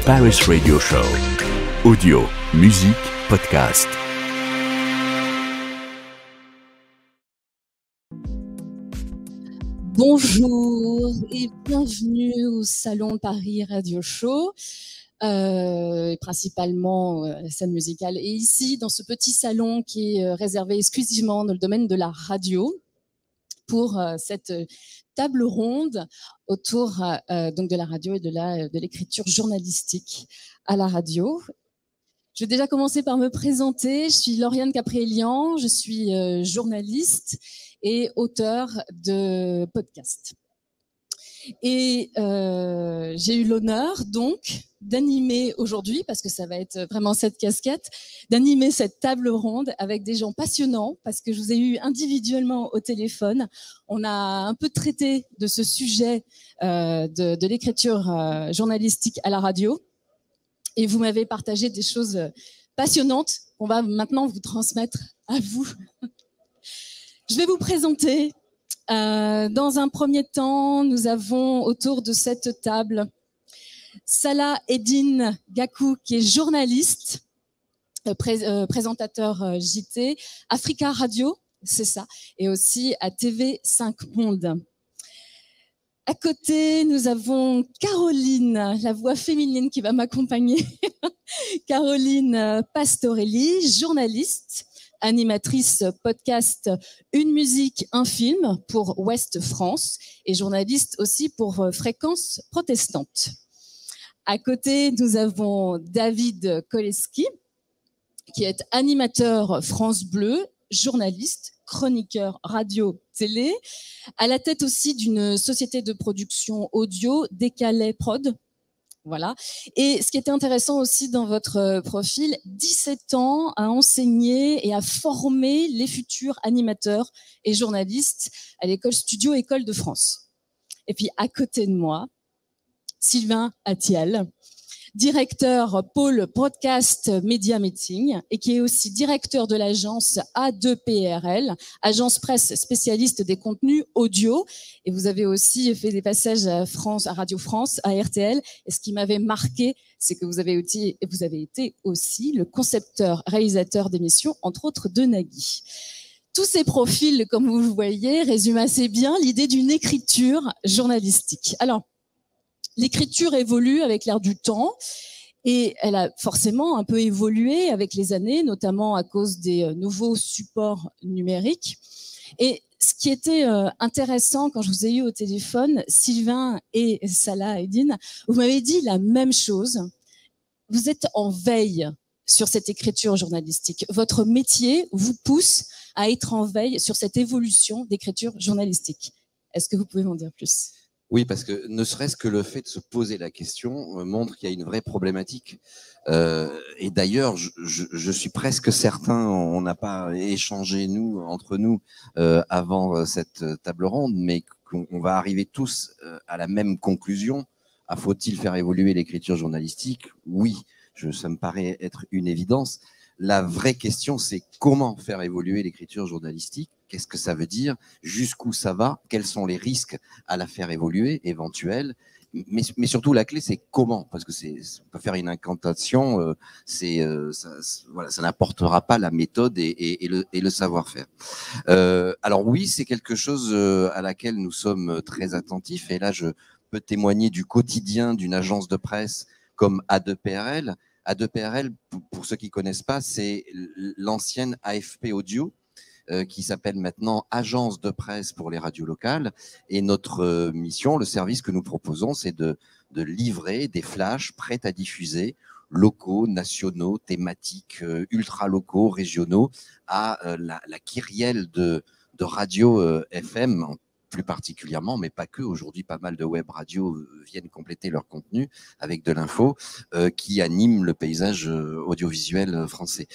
Paris Radio Show. Audio, musique, podcast. Bonjour et bienvenue au Salon Paris Radio Show, principalement la scène musicale. Et ici, dans ce petit salon qui est réservé exclusivement dans le domaine de la radio, pour cette table ronde autour donc de la radio et de l'écriture journalistique à la radio. Je vais déjà commencer par me présenter. Je suis Lauriane Caprélian, je suis journaliste et auteur de podcasts. Et j'ai eu l'honneur donc d'animer aujourd'hui, parce que ça va être vraiment cette casquette, d'animer cette table ronde avec des gens passionnants, parce que je vous ai eu individuellement au téléphone. On a un peu traité de ce sujet de l'écriture journalistique à la radio, et vous m'avez partagé des choses passionnantes qu'on va maintenant vous transmettre à vous. Je vais vous présenter. Dans un premier temps, nous avons autour de cette table Salah Eddine Gakou, qui est journaliste, présentateur JT, Africa Radio, c'est ça, et aussi à TV5 Monde. À côté, nous avons Caroline, la voix féminine qui va m'accompagner. Caroline Pastorelli, journaliste, animatrice podcast Une musique, un film pour Ouest France et journaliste aussi pour Fréquence Protestante. À côté, nous avons David Koleski, qui est animateur France Bleu, journaliste, chroniqueur radio-télé, à la tête aussi d'une société de production audio, Décalé Prod. Voilà. Et ce qui était intéressant aussi dans votre profil, 17 ans à enseigner et à former les futurs animateurs et journalistes à l'école Studio École de France. Et puis à côté de moi, Sylvain Attial, directeur pôle podcast Media Meeting et qui est aussi directeur de l'agence A2PRL, agence presse spécialiste des contenus audio. Et vous avez aussi fait des passages à Radio France, à RTL. Et ce qui m'avait marqué, c'est que vous avez été aussi le concepteur, réalisateur d'émissions, entre autres de Nagui. Tous ces profils, comme vous le voyez, résument assez bien l'idée d'une écriture journalistique. Alors, l'écriture évolue avec l'air du temps et elle a forcément un peu évolué avec les années, notamment à cause des nouveaux supports numériques. Et ce qui était intéressant quand je vous ai eu au téléphone, Sylvain et Salah Eddine, vous m'avez dit la même chose. Vous êtes en veille sur cette écriture journalistique. Votre métier vous pousse à être en veille sur cette évolution d'écriture journalistique. Est-ce que vous pouvez m'en dire plus ? Oui, parce que ne serait-ce que le fait de se poser la question montre qu'il y a une vraie problématique. Et d'ailleurs, je suis presque certain, on n'a pas échangé entre nous avant cette table ronde, mais qu'on va arriver tous à la même conclusion. Faut-il faire évoluer l'écriture journalistique ? Oui, ça me paraît être une évidence. La vraie question, c'est comment faire évoluer l'écriture journalistique ? Qu'est-ce que ça veut dire ? Jusqu'où ça va ? Quels sont les risques à la faire évoluer, éventuels ? Mais surtout, la clé, c'est comment ? Parce que on peut faire une incantation, ça n'apportera pas la méthode et le savoir-faire. Alors oui, c'est quelque chose à laquelle nous sommes très attentifs. Et là, je peux témoigner du quotidien d'une agence de presse comme A2PRL. A2PRL, pour ceux qui ne connaissent pas, c'est l'ancienne AFP Audio, qui s'appelle maintenant Agence de presse pour les radios locales. Et notre mission, le service que nous proposons, c'est de livrer des flashs prêts à diffuser, locaux, nationaux, thématiques, ultra-locaux, régionaux, à la kyrielle de radio FM, plus particulièrement, mais pas que. Aujourd'hui, pas mal de web radios viennent compléter leur contenu avec de l'info qui anime le paysage audiovisuel français.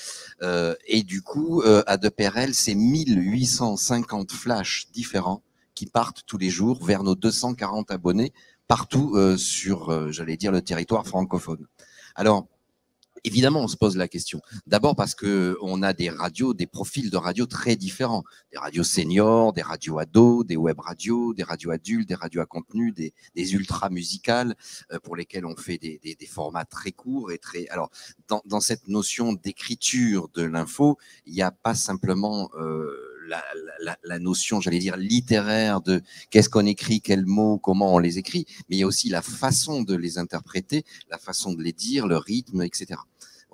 Et du coup, A2PRL, c'est 1850 flashs différents qui partent tous les jours vers nos 240 abonnés partout sur, j'allais dire, le territoire francophone. Alors, évidemment, on se pose la question. D'abord parce que on a des radios, des profils de radios très différents. Des radios seniors, des radios ados, des web radios, des radios adultes, des radios à contenu, des ultra musicales pour lesquelles on fait des formats très courts et très. Alors, dans cette notion d'écriture de l'info, il n'y a pas simplement la notion, j'allais dire, littéraire de qu'est-ce qu'on écrit, quels mots, comment on les écrit, mais il y a aussi la façon de les interpréter, la façon de les dire, le rythme, etc.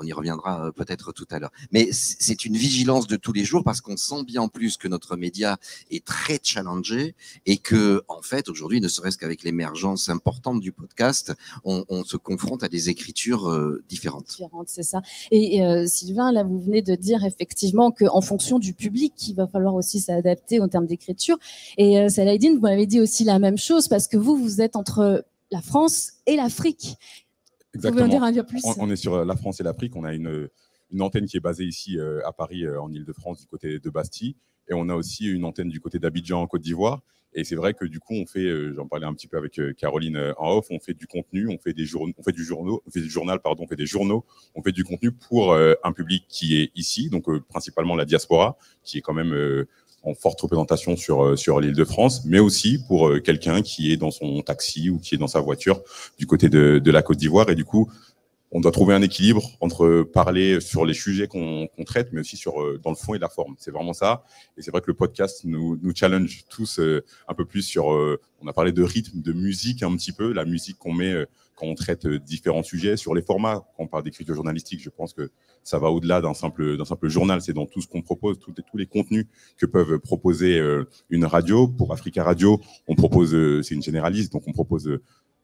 On y reviendra peut-être tout à l'heure. Mais c'est une vigilance de tous les jours parce qu'on sent bien en plus que notre média est très challengé et que, en fait, aujourd'hui, ne serait-ce qu'avec l'émergence importante du podcast, on se confronte à des écritures différentes. C'est ça. Et Sylvain, là, vous venez de dire effectivement qu'en fonction du public, il va falloir aussi s'adapter en termes d'écriture. Et Saladin, vous m'avez dit aussi la même chose parce que vous êtes entre la France et l'Afrique. Exactement. Vous pouvez en dire un peu plus. On est sur la France et l'Afrique. On a une antenne qui est basée ici à Paris, en Ile-de-France, du côté de Bastille. Et on a aussi une antenne du côté d'Abidjan, en Côte d'Ivoire. Et c'est vrai que du coup, on fait, j'en parlais un petit peu avec Caroline en off, on fait du contenu, on fait des journaux, on fait des journaux, on fait du contenu pour un public qui est ici, donc principalement la diaspora, qui est quand même en forte représentation sur l'Île-de-France, mais aussi pour quelqu'un qui est dans son taxi ou qui est dans sa voiture du côté de la Côte d'Ivoire. Et du coup, on doit trouver un équilibre entre parler sur les sujets qu'on traite, mais aussi dans le fond et la forme. C'est vraiment ça. Et c'est vrai que le podcast nous challenge tous un peu plus sur... on a parlé de rythme, de musique un petit peu, la musique qu'on met quand on traite différents sujets. Sur les formats, quand on parle d'écriture journalistique, je pense que ça va au-delà d'un simple journal. C'est dans tout ce qu'on propose, tous les contenus que peuvent proposer une radio. Pour Africa Radio, on propose, c'est une généraliste, donc on propose...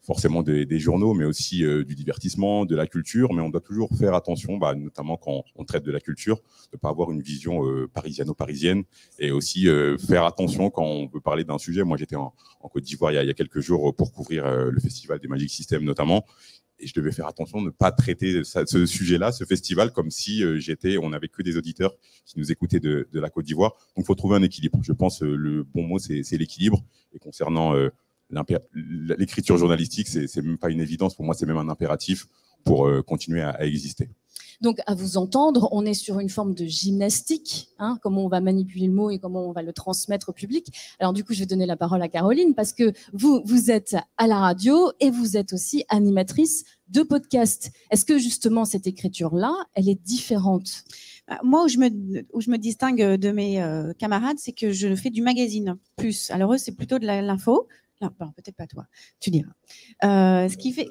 forcément des journaux, mais aussi du divertissement, de la culture. Mais on doit toujours faire attention, notamment quand on traite de la culture, de ne pas avoir une vision parisiano-parisienne et aussi faire attention quand on veut parler d'un sujet. Moi, j'étais en Côte d'Ivoire il y a quelques jours pour couvrir le festival des Magic System notamment. Et je devais faire attention de ne pas traiter ce sujet-là, ce festival, comme si on n'avait que des auditeurs qui nous écoutaient de la Côte d'Ivoire. Donc, il faut trouver un équilibre. Je pense le bon mot, c'est l'équilibre. Et concernant l'écriture journalistique, c'est même pas une évidence. Pour moi, c'est même un impératif pour continuer à exister. Donc, à vous entendre, on est sur une forme de gymnastique, comment on va manipuler le mot et comment on va le transmettre au public. Alors, du coup, je vais donner la parole à Caroline parce que vous êtes à la radio et vous êtes aussi animatrice de podcast. Est-ce que justement cette écriture-là, elle est différente ? Moi, où je me distingue de mes camarades, c'est que je fais du magazine plus. Alors eux, c'est plutôt de l'info. Non, peut-être pas toi, tu diras. Ce qui fait...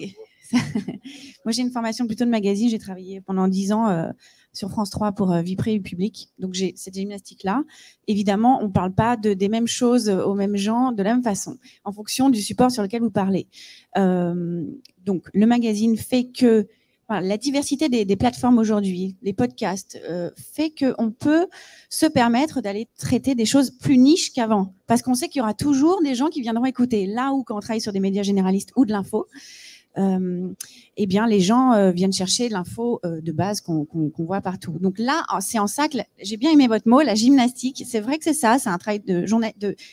Moi, j'ai une formation plutôt de magazine. J'ai travaillé pendant 10 ans sur France 3 pour Vie privée publique. Donc, j'ai cette gymnastique-là. Évidemment, on ne parle pas des mêmes choses aux mêmes gens de la même façon, en fonction du support sur lequel vous parlez. Donc, le magazine fait que la diversité des plateformes aujourd'hui, les podcasts, fait qu'on peut se permettre d'aller traiter des choses plus niches qu'avant. Parce qu'on sait qu'il y aura toujours des gens qui viendront écouter. Là où, quand on travaille sur des médias généralistes ou de l'info, eh bien, les gens viennent chercher l'info de base qu'on voit partout. Donc là, c'est en ça que j'ai bien aimé votre mot, la gymnastique. C'est vrai que c'est ça, c'est un travail de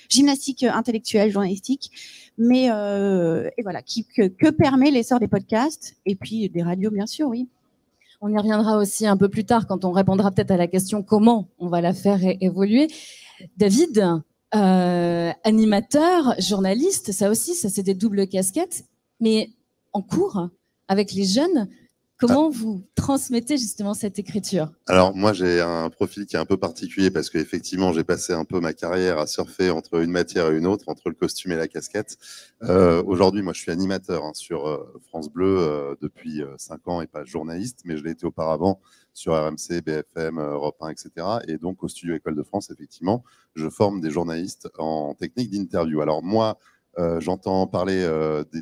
gymnastique intellectuelle, journalistique, mais et voilà, que permet l'essor des podcasts et puis des radios, bien sûr, oui. On y reviendra aussi un peu plus tard quand on répondra peut-être à la question comment on va la faire évoluer. David, animateur, journaliste, ça c'est des doubles casquettes, mais en cours avec les jeunes, comment vous transmettez justement cette écriture ? Alors moi j'ai un profil qui est un peu particulier parce qu'effectivement j'ai passé un peu ma carrière à surfer entre une matière et une autre, entre le costume et la casquette. Aujourd'hui moi je suis animateur sur France Bleu depuis 5 ans et pas journaliste, mais je l'ai été auparavant sur RMC, BFM, Europe 1, etc. Et donc au studio École de France, effectivement, je forme des journalistes en technique d'interview. Alors moi, j'entends parler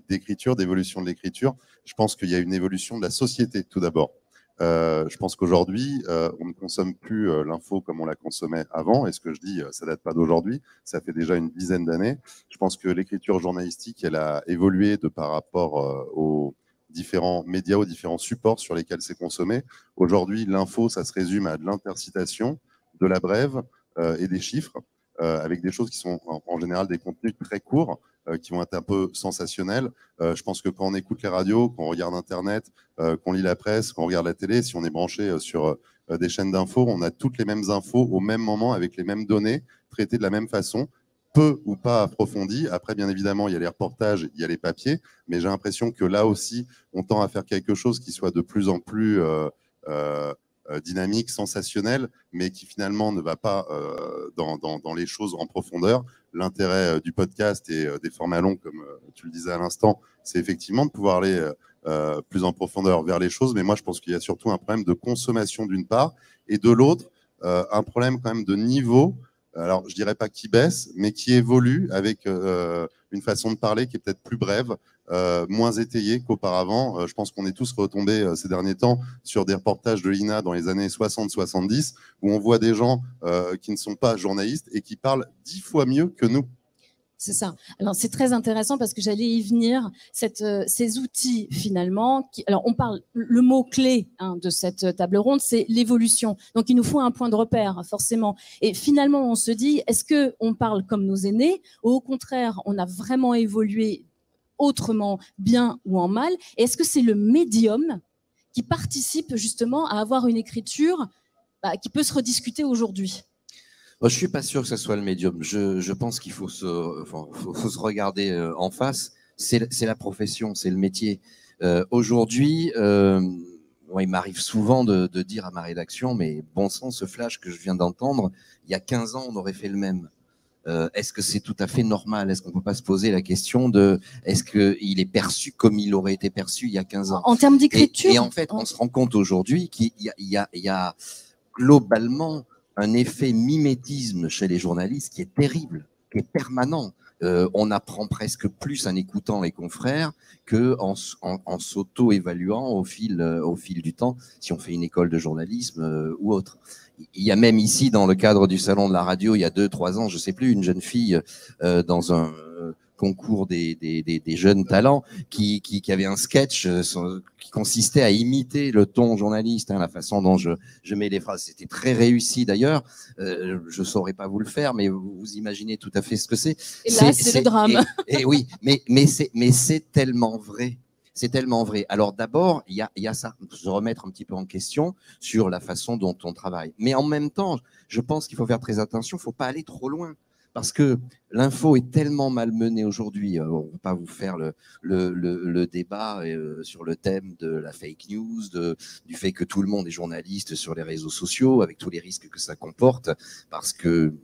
d'écriture, d'évolution de l'écriture. Je pense qu'il y a une évolution de la société, tout d'abord. Je pense qu'aujourd'hui, on ne consomme plus l'info comme on la consommait avant. Et ce que je dis, ça date pas d'aujourd'hui. Ça fait déjà une dizaine d'années. Je pense que l'écriture journalistique, elle a évolué par rapport aux différents médias, aux différents supports sur lesquels c'est consommé. Aujourd'hui, l'info, ça se résume à de l'intercitation, de la brève et des chiffres. avec des choses qui sont en général des contenus très courts, qui vont être un peu sensationnels. Je pense que quand on écoute les radios, quand on regarde Internet, qu'on lit la presse, qu'on regarde la télé, si on est branché sur des chaînes d'infos, on a toutes les mêmes infos au même moment, avec les mêmes données, traitées de la même façon, peu ou pas approfondies. Après, bien évidemment, il y a les reportages, il y a les papiers, mais j'ai l'impression que là aussi, on tend à faire quelque chose qui soit de plus en plus dynamique, sensationnel, mais qui finalement ne va pas dans les choses en profondeur. L'intérêt du podcast et des formats longs, comme tu le disais à l'instant, c'est effectivement de pouvoir aller plus en profondeur vers les choses. Mais moi, je pense qu'il y a surtout un problème de consommation d'une part, et de l'autre, un problème quand même de niveau. Alors, je dirais pas qui baisse, mais qui évolue avec une façon de parler qui est peut-être plus brève, moins étayée qu'auparavant. Je pense qu'on est tous retombés ces derniers temps sur des reportages de l'INA dans les années 60-70, où on voit des gens qui ne sont pas journalistes et qui parlent 10 fois mieux que nous. C'est ça. Alors, c'est très intéressant parce que j'allais y venir. Ces outils, finalement, alors on parle, le mot-clé de cette table ronde, c'est l'évolution. Donc, il nous faut un point de repère, forcément. Et finalement, on se dit, est-ce qu'on parle comme nos aînés ou au contraire, on a vraiment évolué autrement, bien ou en mal? Et est-ce que c'est le médium qui participe justement à avoir une écriture qui peut se rediscuter aujourd'hui? Je ne suis pas sûr que ce soit le médium. Je pense qu'il faut se regarder en face. C'est la profession, c'est le métier. Aujourd'hui, il m'arrive souvent de dire à ma rédaction, mais bon sang, ce flash que je viens d'entendre, il y a 15 ans, on aurait fait le même. Est-ce que c'est tout à fait normal? Est-ce qu'on ne peut pas se poser la question de est-ce qu'il est perçu comme il aurait été perçu il y a 15 ans? En termes d'écriture? Et en fait, on se rend compte aujourd'hui qu'il y a globalement un effet mimétisme chez les journalistes qui est terrible, qui est permanent. On apprend presque plus en écoutant les confrères qu'en s'auto-évaluant au fil du temps, si on fait une école de journalisme ou autre. Il y a même ici, dans le cadre du Salon de la radio, il y a 2-3 ans, je ne sais plus, une jeune fille dans un concours des jeunes talents qui avait un sketch qui consistait à imiter le ton journaliste, la façon dont je mets les phrases. C'était très réussi d'ailleurs. Je ne saurais pas vous le faire, mais vous imaginez tout à fait ce que c'est. Et là, c'est le drame. Et oui, mais c'est tellement vrai. C'est tellement vrai. Alors d'abord, il y a ça, se remettre un petit peu en question sur la façon dont on travaille. Mais en même temps, je pense qu'il faut faire très attention, il ne faut pas aller trop loin. Parce que l'info est tellement malmenée aujourd'hui. On ne va pas vous faire le débat sur le thème de la fake news, du fait que tout le monde est journaliste sur les réseaux sociaux, avec tous les risques que ça comporte, parce que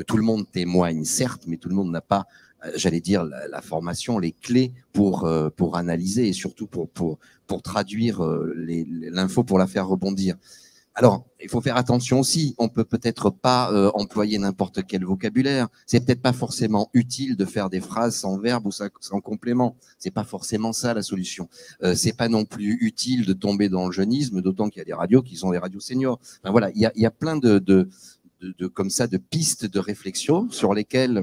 tout le monde témoigne, certes, mais tout le monde n'a pas, j'allais dire, la formation, les clés pour analyser et surtout pour traduire l'info, pour la faire rebondir. Alors, il faut faire attention aussi. On peut-être pas employer n'importe quel vocabulaire. C'est peut-être pas forcément utile de faire des phrases sans verbe ou sans complément. C'est pas forcément ça la solution. C'est pas non plus utile de tomber dans le jeunisme, d'autant qu'il y a des radios qui sont des radios seniors. Enfin, voilà, il y a plein de comme ça de pistes de réflexion sur lesquelles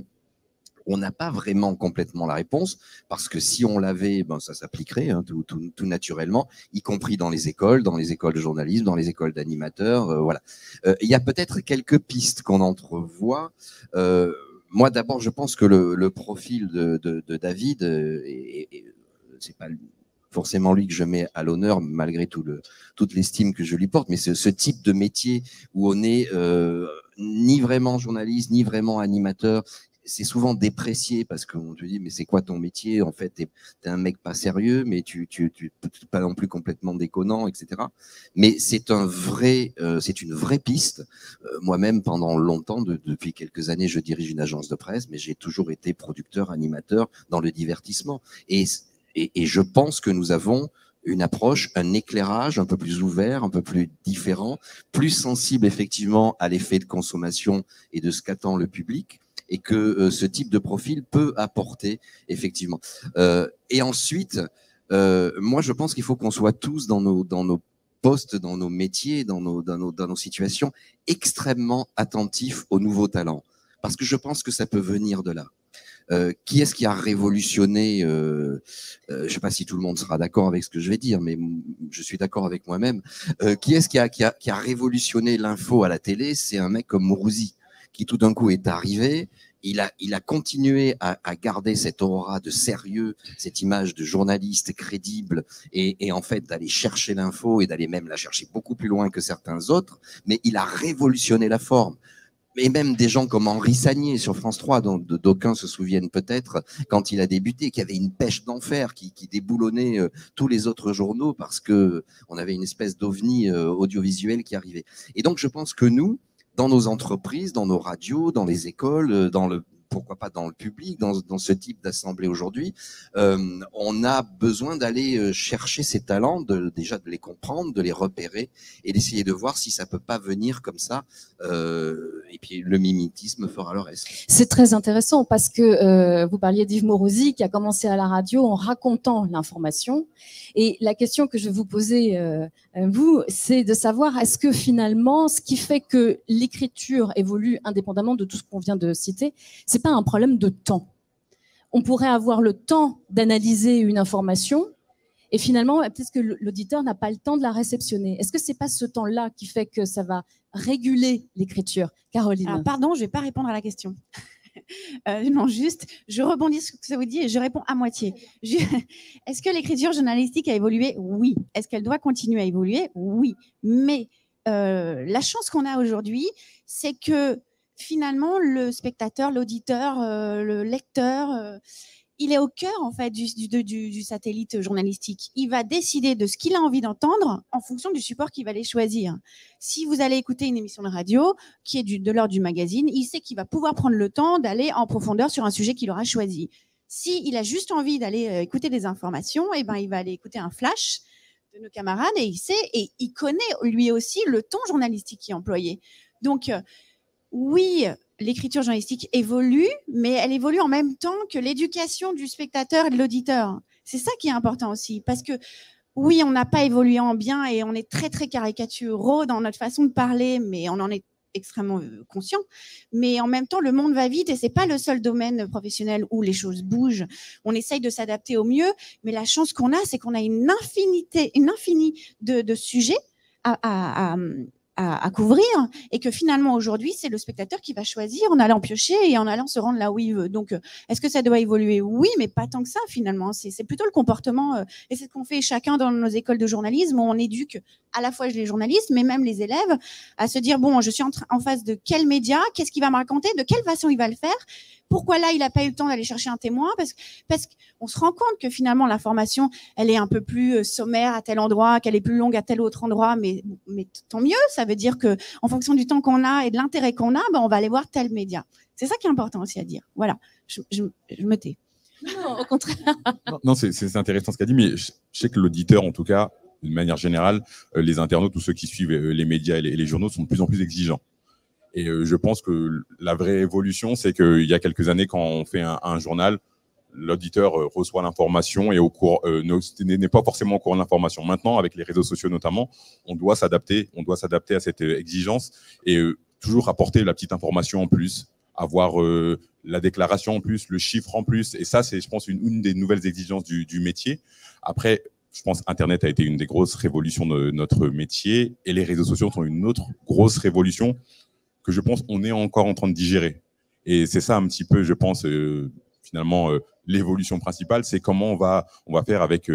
on n'a pas vraiment complètement la réponse, parce que si on l'avait, ça s'appliquerait tout naturellement, y compris dans les écoles de journalisme, dans les écoles d'animateurs. Voilà. Il y a peut-être quelques pistes qu'on entrevoit. Moi, d'abord, je pense que le profil de David, c'est pas forcément lui que je mets à l'honneur, malgré toute l'estime que je lui porte, mais ce type de métier où on n'est ni vraiment journaliste, ni vraiment animateur, c'est souvent déprécié parce qu'on te dit mais c'est quoi ton métier? En fait, t'es un mec pas sérieux, mais tu pas non plus complètement déconnant, etc. Mais c'est une vraie piste. Moi-même, pendant longtemps, depuis quelques années, je dirige une agence de presse, mais j'ai toujours été producteur, animateur dans le divertissement. Et je pense que nous avons une approche, un éclairage un peu plus ouvert, un peu plus différent, plus sensible effectivement à l'effet de consommation et de ce qu'attend le public, et que ce type de profil peut apporter, effectivement. Et ensuite, moi, je pense qu'il faut qu'on soit tous dans nos postes, dans nos métiers, dans nos situations, extrêmement attentifs aux nouveaux talents. Parce que je pense que ça peut venir de là. Qui est-ce qui a révolutionné je ne sais pas si tout le monde sera d'accord avec ce que je vais dire, mais je suis d'accord avec moi-même. Qui est-ce qui a révolutionné l'info à la télé? C'est un mec comme Mourouzi, qui tout d'un coup est arrivé. Il a continué à garder cette aura de sérieux, cette image de journaliste crédible et en fait d'aller chercher l'info et d'aller même la chercher beaucoup plus loin que certains autres, mais il a révolutionné la forme. Et même des gens comme Henri Sagnier sur France 3, dont d'aucuns se souviennent peut-être, quand il a débuté, qui avait une pêche d'enfer, qui déboulonnait tous les autres journaux parce que on avait une espèce d'ovni audiovisuel qui arrivait. Et donc je pense que nous, dans nos entreprises, dans nos radios, dans les écoles, pourquoi pas dans le public, dans ce type d'assemblée aujourd'hui, on a besoin d'aller chercher ces talents, déjà de les comprendre, de les repérer et d'essayer de voir si ça peut pas venir comme ça. Et puis le mimétisme fera le reste. C'est très intéressant parce que vous parliez d'Yves Morosi qui a commencé à la radio en racontant l'information. Et la question que je vais vous poser, vous, c'est de savoir est-ce que finalement, ce qui fait que l'écriture évolue indépendamment de tout ce qu'on vient de citer, c'est pas un problème de temps. On pourrait avoir le temps d'analyser une information et finalement, peut-être que l'auditeur n'a pas le temps de la réceptionner. Est-ce que c'est pas ce temps-là qui fait que ça va réguler l'écriture, Caroline? Alors, pardon, je vais pas répondre à la question. Non, juste, je rebondis sur ce que ça vous dit et je réponds à moitié. Est-ce que l'écriture journalistique a évolué? Oui. Est-ce qu'elle doit continuer à évoluer? Oui. Mais la chance qu'on a aujourd'hui, c'est que finalement, le spectateur, l'auditeur, le lecteur, il est au cœur en fait du satellite journalistique. Il va décider de ce qu'il a envie d'entendre en fonction du support qu'il va aller choisir. Si vous allez écouter une émission de radio qui est de l'ordre du magazine, il sait qu'il va pouvoir prendre le temps d'aller en profondeur sur un sujet qu'il aura choisi. S'il a juste envie d'aller écouter des informations, eh ben, il va aller écouter un flash de nos camarades et il sait et il connaît lui aussi le ton journalistique qui est employé. Donc, oui, l'écriture journalistique évolue, mais elle évolue en même temps que l'éducation du spectateur et de l'auditeur. C'est ça qui est important aussi, parce que oui, on n'a pas évolué en bien et on est très, très caricaturaux dans notre façon de parler, mais on en est extrêmement conscient. Mais en même temps, le monde va vite et c'est pas le seul domaine professionnel où les choses bougent. On essaye de s'adapter au mieux, mais la chance qu'on a, c'est qu'on a une infinie de sujets à couvrir et que finalement aujourd'hui c'est le spectateur qui va choisir en allant piocher et en allant se rendre là où il veut. Donc est-ce que ça doit évoluer? Oui, mais pas tant que ça finalement. C'est plutôt le comportement et c'est ce qu'on fait chacun dans nos écoles de journalisme où on éduque à la fois les journalistes mais même les élèves à se dire bon, je suis en face de quel média, qu'est-ce qu'il va me raconter, de quelle façon il va le faire. Pourquoi là, il n'a pas eu le temps d'aller chercher un témoin? Parce qu'on se rend compte que finalement, l'information, elle est un peu plus sommaire à tel endroit, qu'elle est plus longue à tel autre endroit, mais tant mieux. Ça veut dire que en fonction du temps qu'on a et de l'intérêt qu'on a, ben, on va aller voir tel média. C'est ça qui est important aussi à dire. Voilà, je me tais. Non, au contraire. Non, c'est intéressant ce qu'a dit, mais je sais que l'auditeur, en tout cas, d'une manière générale, les internautes, tous ceux qui suivent les médias et les journaux sont de plus en plus exigeants. Et je pense que la vraie évolution, c'est qu'il y a quelques années, quand on fait un journal, l'auditeur reçoit l'information et n'est pas forcément au courant de l'information. Maintenant, avec les réseaux sociaux notamment, on doit s'adapter à cette exigence et toujours apporter la petite information en plus, avoir la déclaration en plus, le chiffre en plus. Et ça, c'est, je pense, une des nouvelles exigences du métier. Après, je pense Internet a été une des grosses révolutions de notre métier et les réseaux sociaux sont une autre grosse révolution que je pense on est encore en train de digérer. Et c'est ça un petit peu, je pense, finalement, l'évolution principale, c'est comment on va faire avec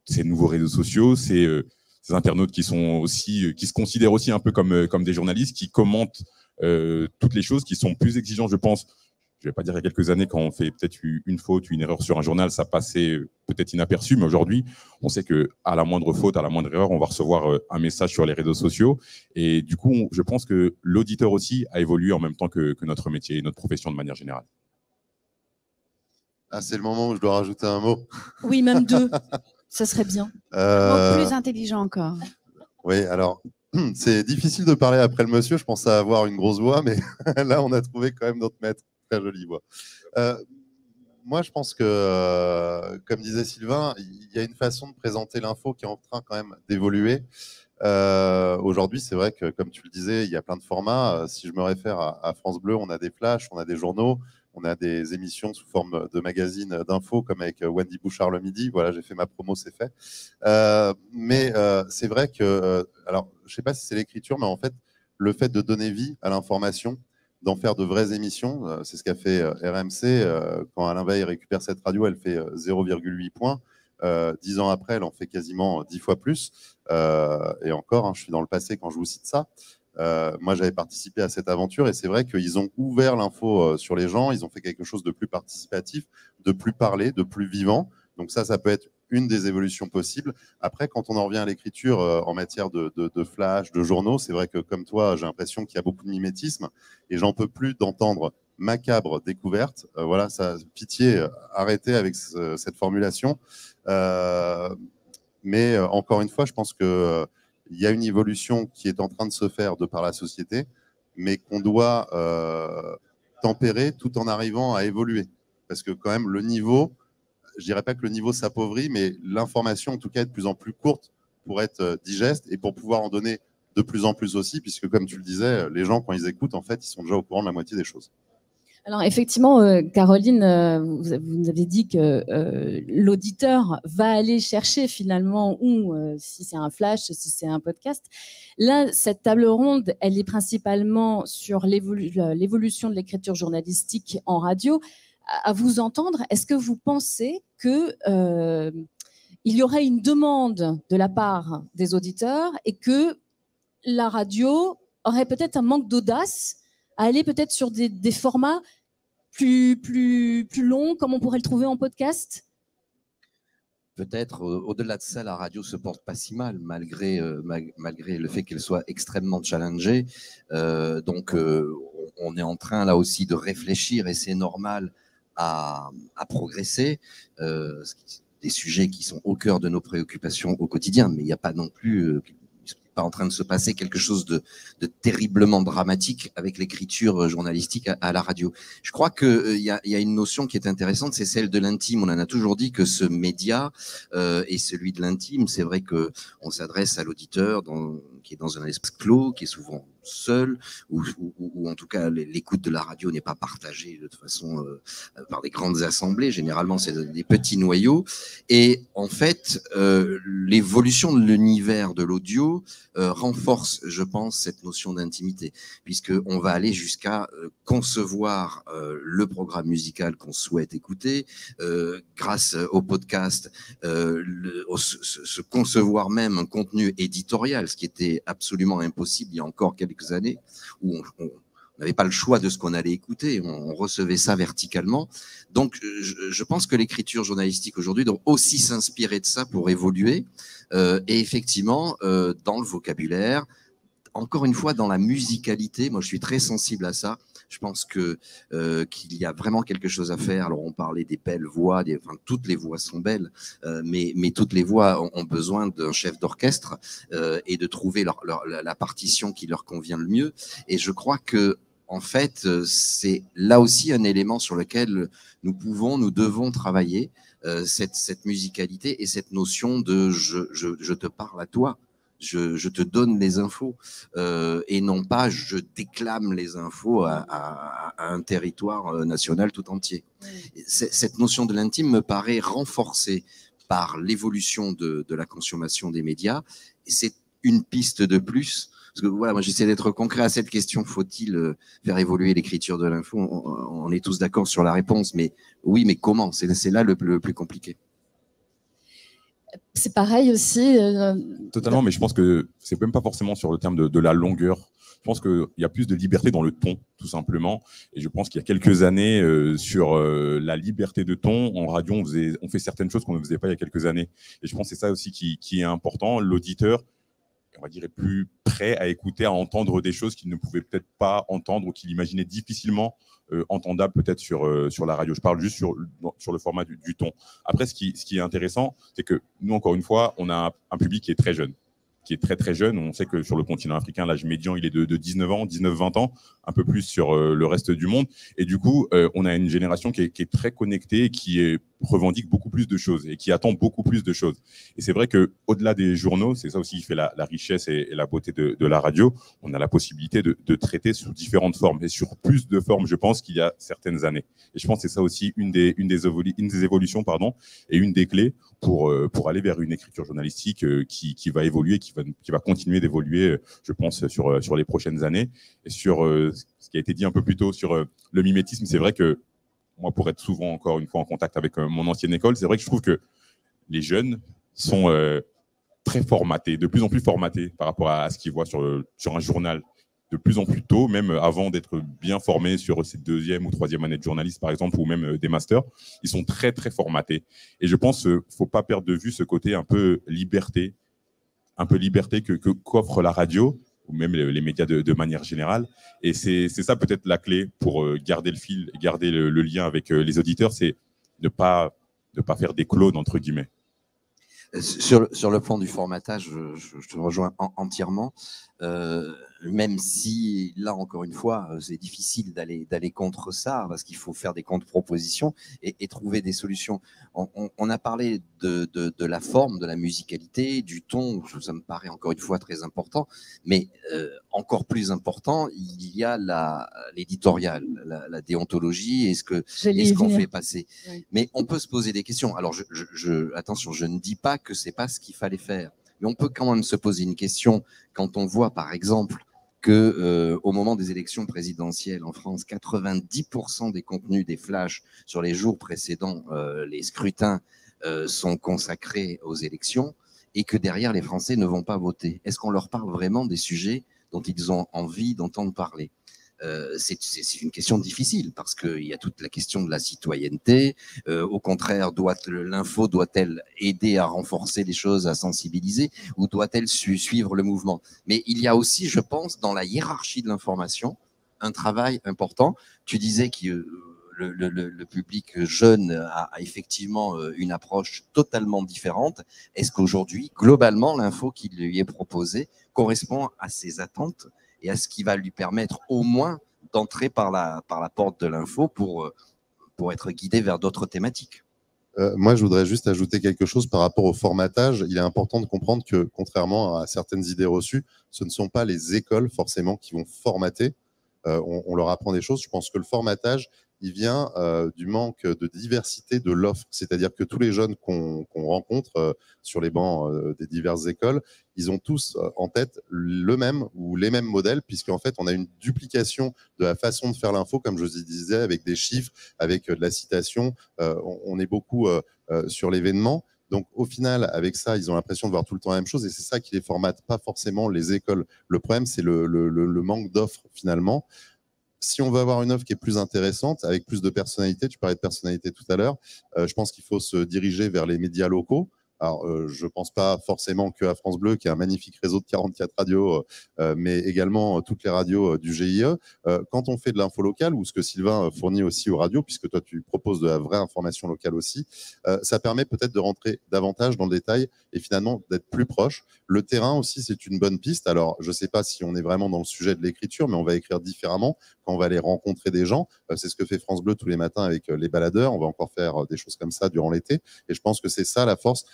ces nouveaux réseaux sociaux, ces internautes qui se considèrent aussi un peu comme des journalistes, qui commentent toutes les choses, qui sont plus exigeants, je pense. Je vais pas dire il y a quelques années, quand on fait peut-être une faute, une erreur sur un journal, ça passait peut-être inaperçu, mais aujourd'hui, on sait que à la moindre faute, à la moindre erreur, on va recevoir un message sur les réseaux sociaux. Et du coup, je pense que l'auditeur aussi a évolué en même temps que notre métier et notre profession de manière générale. Ah, c'est le moment où je dois rajouter un mot. Oui, même deux. Ça serait bien. Plus intelligent encore. Oui, alors, c'est difficile de parler après le monsieur. Je pensais avoir une grosse voix, mais là, on a trouvé quand même notre maître. Très jolie voix. Moi, je pense que, comme disait Sylvain, il y a une façon de présenter l'info qui est en train quand même d'évoluer. Aujourd'hui, c'est vrai que, comme tu le disais, il y a plein de formats. Si je me réfère à France Bleu, on a des flashs, on a des journaux, on a des émissions sous forme de magazines d'infos, comme avec Wendy Bouchard le midi. Voilà, j'ai fait ma promo, c'est fait. Mais c'est vrai que, alors, je ne sais pas si c'est l'écriture, mais en fait, le fait de donner vie à l'information, d'en faire de vraies émissions. C'est ce qu'a fait RMC. Quand Alain Veil récupère cette radio, elle fait 0,8 points. 10 ans après, elle en fait quasiment 10 fois plus. Et encore, je suis dans le passé quand je vous cite ça. Moi, j'avais participé à cette aventure et c'est vrai qu'ils ont ouvert l'info sur les gens. Ils ont fait quelque chose de plus participatif, de plus parlé, de plus vivant. Donc ça peut être une des évolutions possibles. Après, quand on en revient à l'écriture en matière de flash, de journaux, c'est vrai que comme toi, j'ai l'impression qu'il y a beaucoup de mimétisme et j'en peux plus d'entendre macabre découverte. Voilà, ça, pitié, arrêtez avec cette formulation. Mais encore une fois, je pense que il y a une évolution qui est en train de se faire de par la société, mais qu'on doit tempérer tout en arrivant à évoluer. Parce que quand même, le niveau, je dirais pas que le niveau s'appauvrit, mais l'information, en tout cas, est de plus en plus courte pour être digeste et pour pouvoir en donner de plus en plus aussi, puisque comme tu le disais, les gens, quand ils écoutent, en fait, ils sont déjà au courant de la moitié des choses. Alors effectivement, Caroline, vous nous avez dit que l'auditeur va aller chercher finalement si c'est un flash, si c'est un podcast. Là, cette table ronde, elle est principalement sur l'évolution de l'écriture journalistique en radio. À vous entendre, est-ce que vous pensez que il y aurait une demande de la part des auditeurs et que la radio aurait peut-être un manque d'audace à aller peut-être sur des formats plus longs, comme on pourrait le trouver en podcast? Peut-être, au-delà de ça, la radio se porte pas si mal, malgré le fait qu'elle soit extrêmement challengée. Donc, on est en train, là aussi, de réfléchir, et c'est normal, à progresser. Des sujets qui sont au cœur de nos préoccupations au quotidien, mais il n'y a pas non plus... pas en train de se passer quelque chose de terriblement dramatique avec l'écriture journalistique à la radio. Je crois qu'il y a une notion qui est intéressante, c'est celle de l'intime. On en a toujours dit que ce média est celui de l'intime. C'est vrai qu'on s'adresse à l'auditeur qui est dans un espace clos, qui est souvent seul, ou en tout cas l'écoute de la radio n'est pas partagée de toute façon par des grandes assemblées. Généralement, c'est des petits noyaux. Et en fait, l'évolution de l'univers de l'audio renforce, je pense, cette notion d'intimité, puisqu'on va aller jusqu'à concevoir le programme musical qu'on souhaite écouter, grâce au podcast, se concevoir même un contenu éditorial, ce qui était absolument impossible il y a encore quelques années, où on n'avait pas le choix de ce qu'on allait écouter, on recevait ça verticalement. Donc, je pense que l'écriture journalistique aujourd'hui doit aussi s'inspirer de ça pour évoluer. Et effectivement, dans le vocabulaire, encore une fois, dans la musicalité, moi je suis très sensible à ça. Je pense qu'il y a vraiment quelque chose à faire. Alors on parlait des belles voix, toutes les voix sont belles, mais toutes les voix ont besoin d'un chef d'orchestre et de trouver la partition qui leur convient le mieux. Et je crois que en fait, c'est là aussi un élément sur lequel nous devons travailler, cette musicalité et cette notion de je te parle à toi. Je te donne les infos et non pas je déclame les infos à un territoire national tout entier. Cette notion de l'intime me paraît renforcée par l'évolution de la consommation des médias, et c'est une piste de plus. Parce que voilà, moi j'essaie d'être concret à cette question, faut-il faire évoluer l'écriture de l'info? On est tous d'accord sur la réponse, mais oui, mais comment? C'est là le plus compliqué. C'est pareil aussi. Totalement, mais je pense que c'est même pas forcément sur le terme de la longueur. Je pense qu'il y a plus de liberté dans le ton, tout simplement. Et je pense qu'il y a quelques années, sur la liberté de ton, en radio, on fait certaines choses qu'on ne faisait pas il y a quelques années. Et je pense que c'est ça aussi qui est important. L'auditeur, on va dire, est plus prêt à écouter, à entendre des choses qu'il ne pouvait peut-être pas entendre ou qu'il imaginait difficilement entendable peut-être sur la radio. Je parle juste sur le format du ton. Après, ce qui est intéressant, c'est que nous, encore une fois, on a un public qui est très jeune, qui est très très jeune. On sait que sur le continent africain, l'âge médian, il est de 19 ans, 19-20 ans, un peu plus sur le reste du monde. Et du coup, on a une génération qui est très connectée, qui est revendique beaucoup plus de choses et qui attend beaucoup plus de choses. Et c'est vrai que au-delà des journaux, c'est ça aussi qui fait la richesse et la beauté de la radio. On a la possibilité de traiter sur différentes formes et sur plus de formes, je pense, qu'il y a certaines années. Et je pense que c'est ça aussi une des évolutions, et une des clés pour aller vers une écriture journalistique qui va évoluer, qui va continuer d'évoluer, je pense, sur les prochaines années. Et sur ce qui a été dit un peu plus tôt sur le mimétisme, c'est vrai que moi, pour être souvent, encore une fois, en contact avec mon ancienne école, c'est vrai que je trouve que les jeunes sont très formatés, de plus en plus formatés par rapport à ce qu'ils voient sur un journal, de plus en plus tôt, même avant d'être bien formés sur cette 2e ou 3e année de journaliste, par exemple, ou même des masters. Ils sont très, très formatés. Et je pense qu'il ne faut pas perdre de vue ce côté un peu liberté qu'offre la radio, ou même les médias de manière générale. Et c'est ça peut-être la clé pour garder le fil, garder le lien avec les auditeurs, c'est ne pas faire des clones, entre guillemets. Sur le plan du formatage, je te rejoins entièrement. Même si, là, encore une fois, c'est difficile d'aller contre ça, parce qu'il faut faire des contre-propositions et trouver des solutions. On a parlé de la forme, de la musicalité, du ton, ça me paraît encore une fois très important, mais encore plus important, il y a l'éditorial, la déontologie et ce qu'on fait passer. Oui. Mais on peut se poser des questions. Alors, attention, je ne dis pas que c'est pas ce qu'il fallait faire. Mais on peut quand même se poser une question quand on voit, par exemple, que au moment des élections présidentielles en France, 90% des contenus des flashs sur les jours précédant les scrutins sont consacrés aux élections et que derrière, les Français ne vont pas voter. Est-ce qu'on leur parle vraiment des sujets dont ils ont envie d'entendre parler ? C'est une question difficile parce qu'il y a toute la question de la citoyenneté. Au contraire, l'info doit-elle aider à renforcer les choses, à sensibiliser, ou doit-elle suivre le mouvement? Mais il y a aussi, je pense, dans la hiérarchie de l'information, un travail important. Tu disais que le public jeune a effectivement une approche totalement différente. Est-ce qu'aujourd'hui, globalement, l'info qui lui est proposée correspond à ses attentes et à ce qui va lui permettre au moins d'entrer par la porte de l'info pour être guidé vers d'autres thématiques? Moi, je voudrais juste ajouter quelque chose par rapport au formatage. Il est important de comprendre que, contrairement à certaines idées reçues, ce ne sont pas les écoles forcément qui vont formater. On leur apprend des choses. Je pense que le formatage, il vient du manque de diversité de l'offre. C'est-à-dire que tous les jeunes qu'on rencontre sur les bancs des diverses écoles, ils ont tous en tête le même ou les mêmes modèles, puisqu'en fait, on a une duplication de la façon de faire l'info, comme je vous disais, avec des chiffres, avec de la citation. On est beaucoup sur l'événement. Donc, au final, avec ça, ils ont l'impression de voir tout le temps la même chose et c'est ça qui les formate, pas forcément les écoles. Le problème, c'est le manque d'offres, finalement. Si on veut avoir une offre qui est plus intéressante, avec plus de personnalité, tu parlais de personnalité tout à l'heure, je pense qu'il faut se diriger vers les médias locaux. Alors, je ne pense pas forcément qu'à France Bleu, qui a un magnifique réseau de 44 radios, mais également toutes les radios du GIE. Quand on fait de l'info locale, ou ce que Sylvain fournit aussi aux radios, puisque toi, tu proposes de la vraie information locale aussi, ça permet peut-être de rentrer davantage dans le détail et finalement d'être plus proche. Le terrain aussi, c'est une bonne piste. Alors, je ne sais pas si on est vraiment dans le sujet de l'écriture, mais on va écrire différemment quand on va aller rencontrer des gens. C'est ce que fait France Bleu tous les matins avec les baladeurs. On va encore faire des choses comme ça durant l'été. Et je pense que c'est ça la force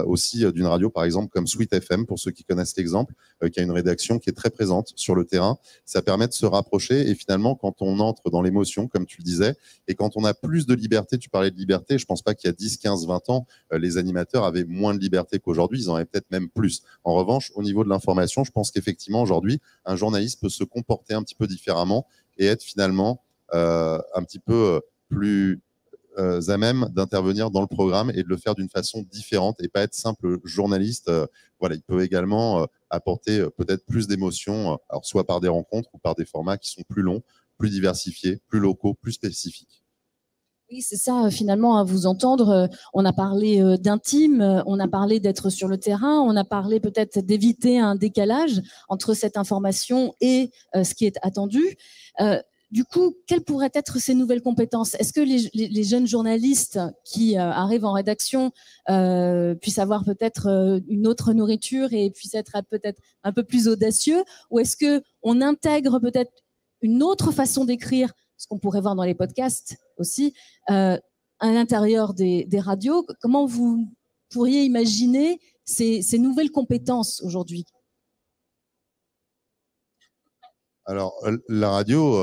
aussi d'une radio, par exemple, comme Sweet FM, pour ceux qui connaissent l'exemple, qui a une rédaction qui est très présente sur le terrain. Ça permet de se rapprocher et finalement, quand on entre dans l'émotion, comme tu le disais, et quand on a plus de liberté, tu parlais de liberté, je ne pense pas qu'il y a 10, 15, 20 ans, les animateurs avaient moins de liberté qu'aujourd'hui, ils en avaient peut-être même plus. En revanche, au niveau de l'information, je pense qu'effectivement, aujourd'hui, un journaliste peut se comporter un petit peu différemment et être finalement un petit peu plus à même d'intervenir dans le programme et de le faire d'une façon différente et pas être simple journaliste. Voilà, il peut également apporter peut-être plus d'émotions, alors soit par des rencontres ou par des formats qui sont plus longs, plus diversifiés, plus locaux, plus spécifiques. Oui, c'est ça, finalement, à vous entendre. On a parlé d'intime, on a parlé d'être sur le terrain, on a parlé peut-être d'éviter un décalage entre cette information et ce qui est attendu. Du coup, quelles pourraient être ces nouvelles compétences? Est-ce que les jeunes journalistes qui arrivent en rédaction puissent avoir peut-être une autre nourriture et puissent être peut-être un peu plus audacieux? Ou est-ce qu'on intègre peut-être une autre façon d'écrire, ce qu'on pourrait voir dans les podcasts aussi, un à l'intérieur des radios. Comment vous pourriez imaginer ces nouvelles compétences aujourd'hui? Alors, la radio,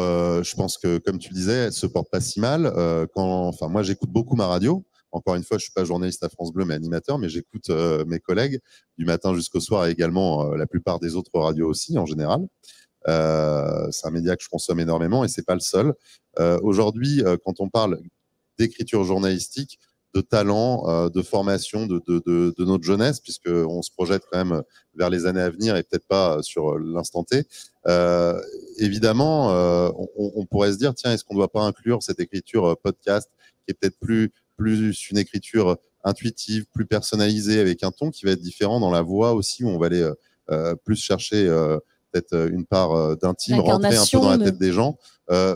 je pense que, comme tu le disais, elle se porte pas si mal. Moi, j'écoute beaucoup ma radio. Encore une fois, je suis pas journaliste à France Bleu, mais animateur, mais j'écoute mes collègues du matin jusqu'au soir et également la plupart des autres radios aussi, en général. C'est un média que je consomme énormément et c'est pas le seul. Aujourd'hui, quand on parle d'écriture journalistique, de talent, de formation de notre jeunesse, puisqu'on se projette quand même vers les années à venir et peut-être pas sur l'instant T. Évidemment, on pourrait se dire, tiens, est-ce qu'on ne doit pas inclure cette écriture podcast qui est peut-être plus une écriture intuitive, plus personnalisée, avec un ton qui va être différent dans la voix aussi, où on va aller plus chercher peut-être une part d'intime, rentrer un peu dans la tête des gens.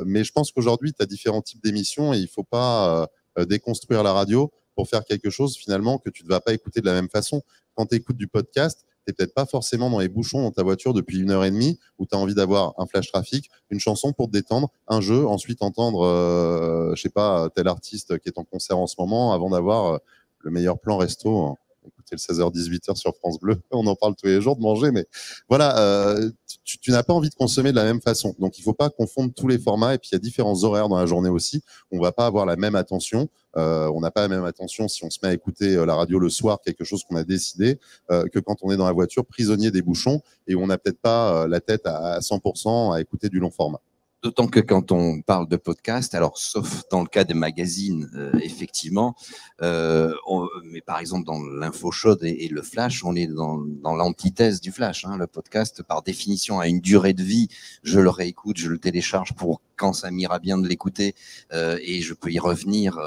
Mais je pense qu'aujourd'hui, tu as différents types d'émissions et il ne faut pas déconstruire la radio pour faire quelque chose finalement que tu ne vas pas écouter de la même façon. Quand tu écoutes du podcast, tu n'es peut-être pas forcément dans les bouchons dans ta voiture depuis 1h30 où tu as envie d'avoir un flash trafic, une chanson pour te détendre, un jeu, ensuite entendre, je sais pas, tel artiste qui est en concert en ce moment avant d'avoir le meilleur plan resto. Écoutez, le 16h-18h sur France Bleu, on en parle tous les jours de manger, mais voilà, tu n'as pas envie de consommer de la même façon. Donc, il ne faut pas confondre tous les formats. Et puis, il y a différents horaires dans la journée aussi. On ne va pas avoir la même attention. On n'a pas la même attention si on se met à écouter la radio le soir, quelque chose qu'on a décidé, que quand on est dans la voiture, prisonnier des bouchons, et où on n'a peut-être pas la tête à 100% à écouter du long format. D'autant que quand on parle de podcast, alors sauf dans le cas des magazines, effectivement, mais par exemple dans l'info chaude et le flash, on est dans l'antithèse du flash. Hein. Le podcast, par définition, a une durée de vie. Je le réécoute, je le télécharge pour quand ça m'ira bien de l'écouter et je peux y revenir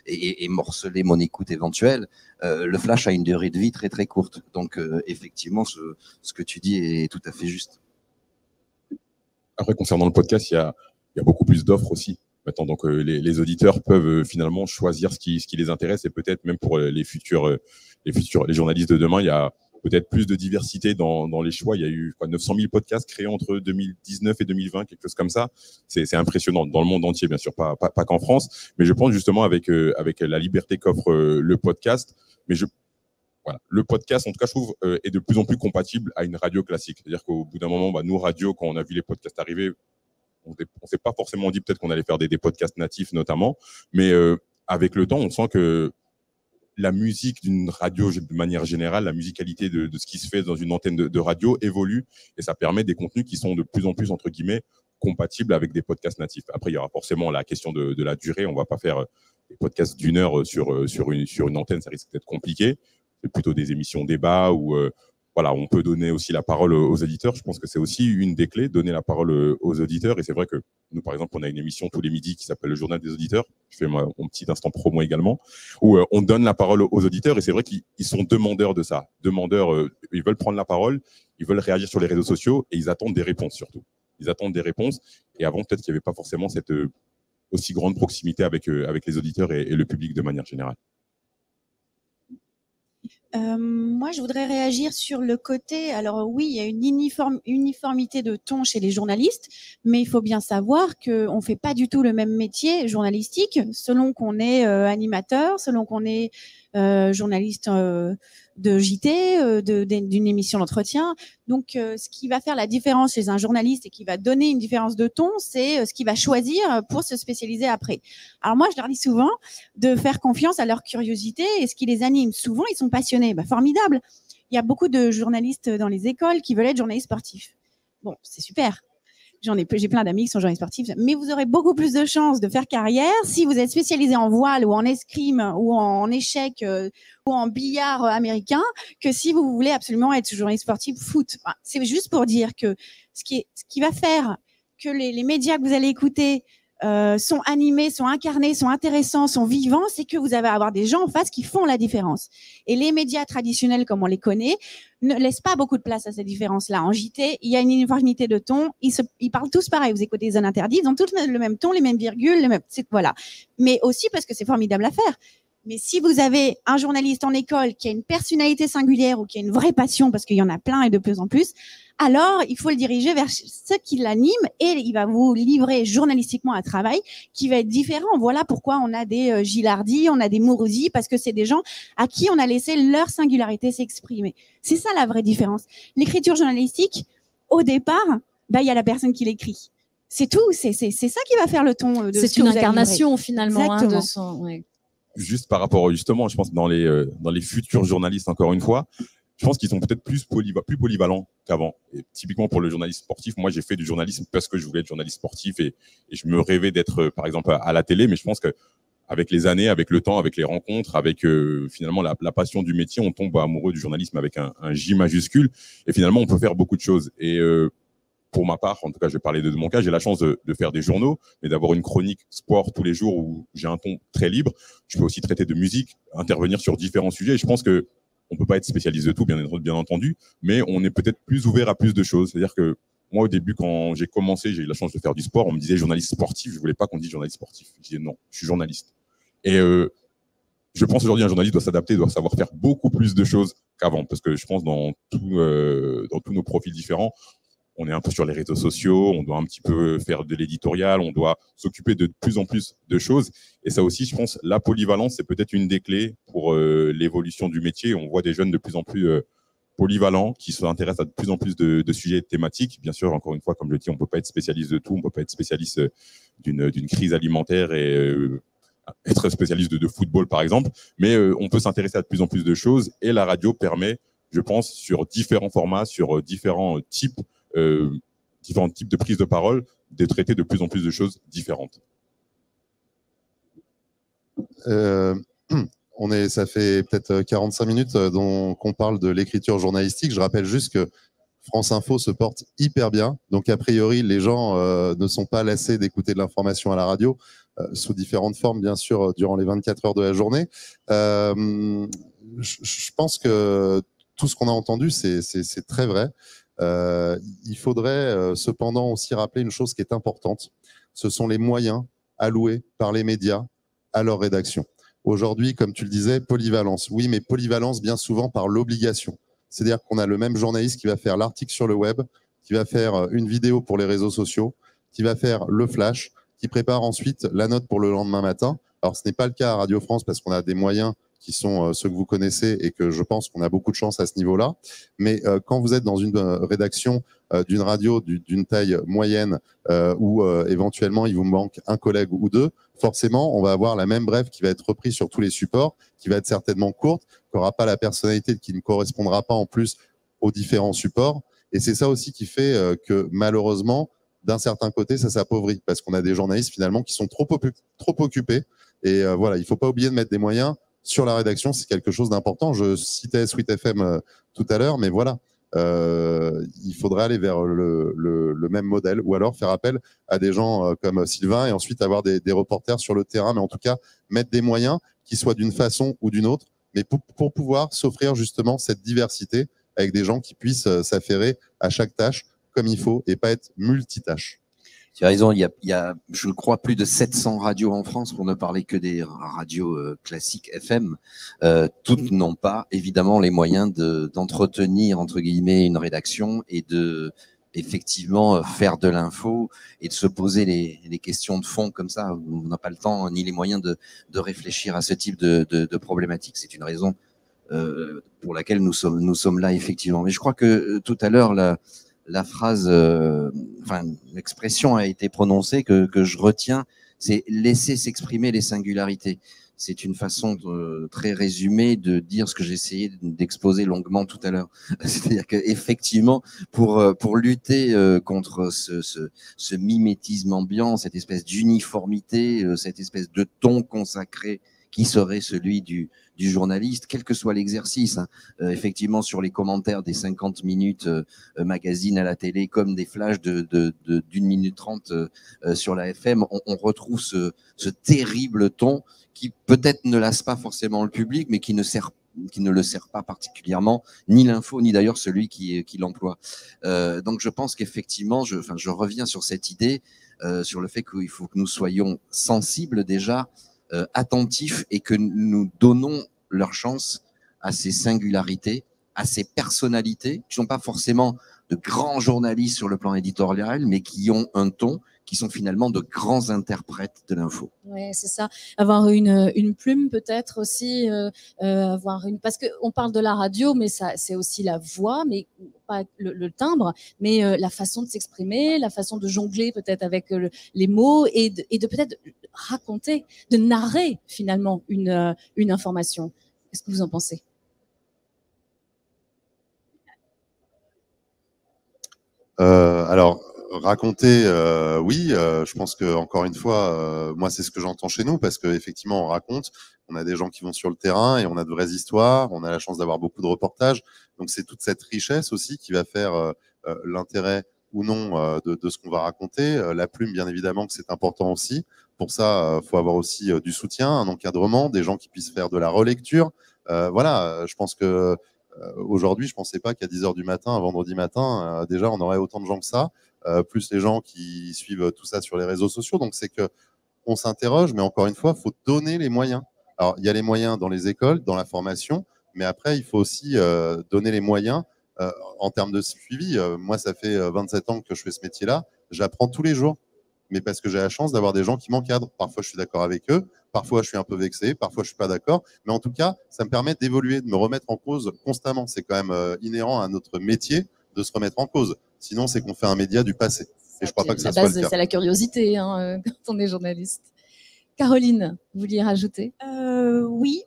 et morceler mon écoute éventuelle. Le flash a une durée de vie très très courte. Donc effectivement, ce que tu dis est tout à fait juste. Après, concernant le podcast, il y a beaucoup plus d'offres aussi. Maintenant, donc les auditeurs peuvent finalement choisir ce qui les intéresse et peut-être même pour les journalistes de demain, il y a peut-être plus de diversité dans les choix. Il y a eu 900 000 podcasts créés entre 2019 et 2020, quelque chose comme ça. C'est impressionnant dans le monde entier, bien sûr, pas qu'en France. Mais je pense justement avec la liberté qu'offre le podcast, voilà. Le podcast, en tout cas, je trouve, est de plus en plus compatible à une radio classique. C'est-à-dire qu'au bout d'un moment, nous, radio, quand on a vu les podcasts arriver, on s'est pas forcément dit peut-être qu'on allait faire des podcasts natifs notamment, mais avec le temps, on sent que la musique d'une radio, de manière générale, la musicalité de ce qui se fait dans une antenne de radio évolue et ça permet des contenus qui sont de plus en plus, entre guillemets, compatibles avec des podcasts natifs. Après, il y aura forcément la question de la durée. On va pas faire des podcasts d'1 heure sur une antenne, ça risque d'être compliqué. C'est plutôt des émissions débat où voilà, on peut donner aussi la parole aux éditeurs. Je pense que c'est aussi une des clés, donner la parole aux auditeurs. Et c'est vrai que nous, par exemple, on a une émission tous les midis qui s'appelle le Journal des auditeurs. Je fais mon petit instant promo également, où on donne la parole aux auditeurs. Et c'est vrai qu'ils sont demandeurs de ça. Demandeurs, ils veulent prendre la parole, ils veulent réagir sur les réseaux sociaux et ils attendent des réponses surtout. Ils attendent des réponses. Et avant, peut-être qu'il n'y avait pas forcément cette aussi grande proximité avec les auditeurs et le public de manière générale. Moi, je voudrais réagir sur le côté. Alors oui, il y a une uniformité de ton chez les journalistes, mais il faut bien savoir qu'on ne fait pas du tout le même métier journalistique selon qu'on est animateur, selon qu'on est journaliste de JT, d'une émission d'entretien. Donc, ce qui va faire la différence chez un journaliste et qui va donner une différence de ton, c'est ce qu'il va choisir pour se spécialiser après. Alors moi, je leur dis souvent de faire confiance à leur curiosité et ce qui les anime. Souvent, ils sont passionnés. Bah, formidable. Il y a beaucoup de journalistes dans les écoles qui veulent être journalistes sportifs. Bon, c'est super. J'ai plein d'amis qui sont journalistes sportifs, mais vous aurez beaucoup plus de chances de faire carrière si vous êtes spécialisé en voile ou en escrime ou en échec ou en billard américain que si vous voulez absolument être journaliste sportif foot. Enfin, c'est juste pour dire que ce qui va faire que les médias que vous allez écouter sont animés, sont incarnés, sont intéressants, sont vivants, c'est que vous allez avoir des gens en face qui font la différence. Et les médias traditionnels, comme on les connaît, ne laissent pas beaucoup de place à cette différence-là. En JT, il y a une uniformité de ton, ils parlent tous pareil. Vous écoutez les zones interdites, ils ont tous le même ton, les mêmes virgules, voilà. Mais aussi parce que c'est formidable à faire. Mais si vous avez un journaliste en école qui a une personnalité singulière ou qui a une vraie passion, parce qu'il y en a plein et de plus en plus, alors il faut le diriger vers ce qui l'anime et il va vous livrer journalistiquement un travail qui va être différent. Voilà pourquoi on a des Gilardi, on a des Mourouzi, parce que c'est des gens à qui on a laissé leur singularité s'exprimer. C'est ça la vraie différence. L'écriture journalistique, au départ, il y a la personne qui l'écrit. C'est tout, c'est ça qui va faire le ton de ce que C'est une vous avez incarnation finalement Exactement. De son. Ouais. Juste par rapport, justement, je pense dans les futurs journalistes, encore une fois, je pense qu'ils sont peut-être plus polyvalents qu'avant. Et typiquement pour le journaliste sportif, moi j'ai fait du journalisme parce que je voulais être journaliste sportif et je me rêvais d'être, par exemple, à la télé. Mais je pense que avec les années, avec le temps, avec les rencontres, avec finalement la passion du métier, on tombe amoureux du journalisme avec un J majuscule. Et finalement, on peut faire beaucoup de choses. Et pour ma part, en tout cas, je vais parler de mon cas, j'ai la chance de faire des journaux, mais d'avoir une chronique sport tous les jours où j'ai un ton très libre. Je peux aussi traiter de musique, intervenir sur différents sujets. Et je pense que on peut pas être spécialiste de tout, bien entendu, mais on est peut-être plus ouvert à plus de choses. C'est-à-dire que moi, au début, quand j'ai commencé, j'ai eu la chance de faire du sport. On me disait journaliste sportif. Je voulais pas qu'on dise journaliste sportif. Je disais non, je suis journaliste. Et je pense aujourd'hui un journaliste doit s'adapter, doit savoir faire beaucoup plus de choses qu'avant, parce que je pense dans tous nos profils différents, on est un peu sur les réseaux sociaux, on doit un petit peu faire de l'éditorial, on doit s'occuper de plus en plus de choses. Et ça aussi, je pense, la polyvalence, c'est peut-être une des clés pour l'évolution du métier. On voit des jeunes de plus en plus polyvalents qui s'intéressent à de plus en plus de sujets thématiques. Bien sûr, encore une fois, comme je le dis, on ne peut pas être spécialiste de tout, on ne peut pas être spécialiste d'une crise alimentaire et être spécialiste de football, par exemple. Mais on peut s'intéresser à de plus en plus de choses et la radio permet, je pense, sur différents formats, sur différents types de prise de parole, de traiter de plus en plus de choses différentes. Ça fait peut-être 45 minutes qu'on parle de l'écriture journalistique. Je rappelle juste que France Info se porte hyper bien. Donc, a priori, les gens ne sont pas lassés d'écouter de l'information à la radio, sous différentes formes, bien sûr, durant les 24 heures de la journée. Je pense que tout ce qu'on a entendu, c'est très vrai. Il faudrait cependant aussi rappeler une chose qui est importante. Ce sont les moyens alloués par les médias à leur rédaction. Aujourd'hui, comme tu le disais, polyvalence. Oui, mais polyvalence bien souvent par l'obligation. C'est-à-dire qu'on a le même journaliste qui va faire l'article sur le web, qui va faire une vidéo pour les réseaux sociaux, qui va faire le flash, qui prépare ensuite la note pour le lendemain matin. Alors, ce n'est pas le cas à Radio France parce qu'on a des moyens qui sont ceux que vous connaissez et que je pense qu'on a beaucoup de chance à ce niveau-là. Mais quand vous êtes dans une rédaction d'une radio d'une taille moyenne où éventuellement il vous manque un collègue ou deux, forcément, on va avoir la même brève qui va être reprise sur tous les supports, qui va être certainement courte, qui n'aura pas la personnalité, qui ne correspondra pas en plus aux différents supports. Et c'est ça aussi qui fait que malheureusement, d'un certain côté, ça s'appauvrit parce qu'on a des journalistes finalement qui sont trop occupés. Et voilà, il ne faut pas oublier de mettre des moyens sur la rédaction, c'est quelque chose d'important. Je citais Sweet FM tout à l'heure, mais voilà, il faudrait aller vers le même modèle ou alors faire appel à des gens comme Sylvain et ensuite avoir des reporters sur le terrain, mais en tout cas mettre des moyens qui soient d'une façon ou d'une autre, mais pour pouvoir s'offrir justement cette diversité avec des gens qui puissent s'affairer à chaque tâche comme il faut et pas être multitâche. Tu as raison, il y a, je crois, plus de 700 radios en France, pour ne parler que des radios classiques FM. Toutes n'ont pas, évidemment, les moyens d'entretenir, entre guillemets, une rédaction et de, effectivement, faire de l'info et de se poser les questions de fond comme ça. On n'a pas le temps ni les moyens de réfléchir à ce type de problématique. C'est une raison pour laquelle nous sommes là, effectivement. Mais je crois que tout à l'heure, la phrase, l'expression a été prononcée que je retiens, c'est laisser s'exprimer les singularités. C'est une façon très résumée de dire ce que j'ai essayé d'exposer longuement tout à l'heure. C'est-à-dire qu'effectivement, pour lutter contre ce mimétisme ambiant, cette espèce d'uniformité, cette espèce de ton consacré qui serait celui du journaliste, quel que soit l'exercice. Hein. Effectivement, sur les commentaires des 50 minutes magazine à la télé, comme des flashs d'1 minute 30 sur la FM, on retrouve ce terrible ton qui peut-être ne lasse pas forcément le public, mais qui ne le sert pas particulièrement, ni l'info, ni d'ailleurs celui qui l'emploie. Donc je pense qu'effectivement, je reviens sur cette idée, sur le fait qu'il faut que nous soyons sensibles déjà attentifs et que nous donnons leur chance à ces singularités, à ces personnalités qui ne sont pas forcément de grands journalistes sur le plan éditorial, mais qui ont un ton, qui sont finalement de grands interprètes de l'info. Ouais, c'est ça. Avoir une plume peut-être aussi, parce qu'on parle de la radio, mais ça, c'est aussi la voix, mais pas le timbre, mais la façon de s'exprimer, la façon de jongler peut-être avec les mots et de peut-être raconter, de narrer finalement une information. Qu'est-ce que vous en pensez? Alors, raconter, oui, je pense que encore une fois, moi c'est ce que j'entends chez nous, parce qu'effectivement on raconte, on a des gens qui vont sur le terrain et on a de vraies histoires, on a la chance d'avoir beaucoup de reportages, donc c'est toute cette richesse aussi qui va faire l'intérêt ou non de ce qu'on va raconter. La plume, bien évidemment que c'est important aussi. Pour ça, faut avoir aussi du soutien, un encadrement, des gens qui puissent faire de la relecture. Voilà, je pense que aujourd'hui, je pensais pas qu'à 10h du matin, un vendredi matin, déjà, on aurait autant de gens que ça, plus les gens qui suivent tout ça sur les réseaux sociaux. Donc, c'est que on s'interroge, mais encore une fois, il faut donner les moyens. Alors, il y a les moyens dans les écoles, dans la formation, mais après, il faut aussi donner les moyens en termes de suivi. Moi, ça fait 27 ans que je fais ce métier-là. J'apprends tous les jours, mais parce que j'ai la chance d'avoir des gens qui m'encadrent. Parfois, je suis d'accord avec eux. Parfois, je suis un peu vexé, parfois, je suis pas d'accord. Mais en tout cas, ça me permet d'évoluer, de me remettre en cause constamment. C'est quand même inhérent à notre métier de se remettre en cause. Sinon, c'est qu'on fait un média du passé. Et je crois pas que ça soit le cas. C'est la curiosité quand on est journaliste. Caroline, vous vouliez rajouter? Oui.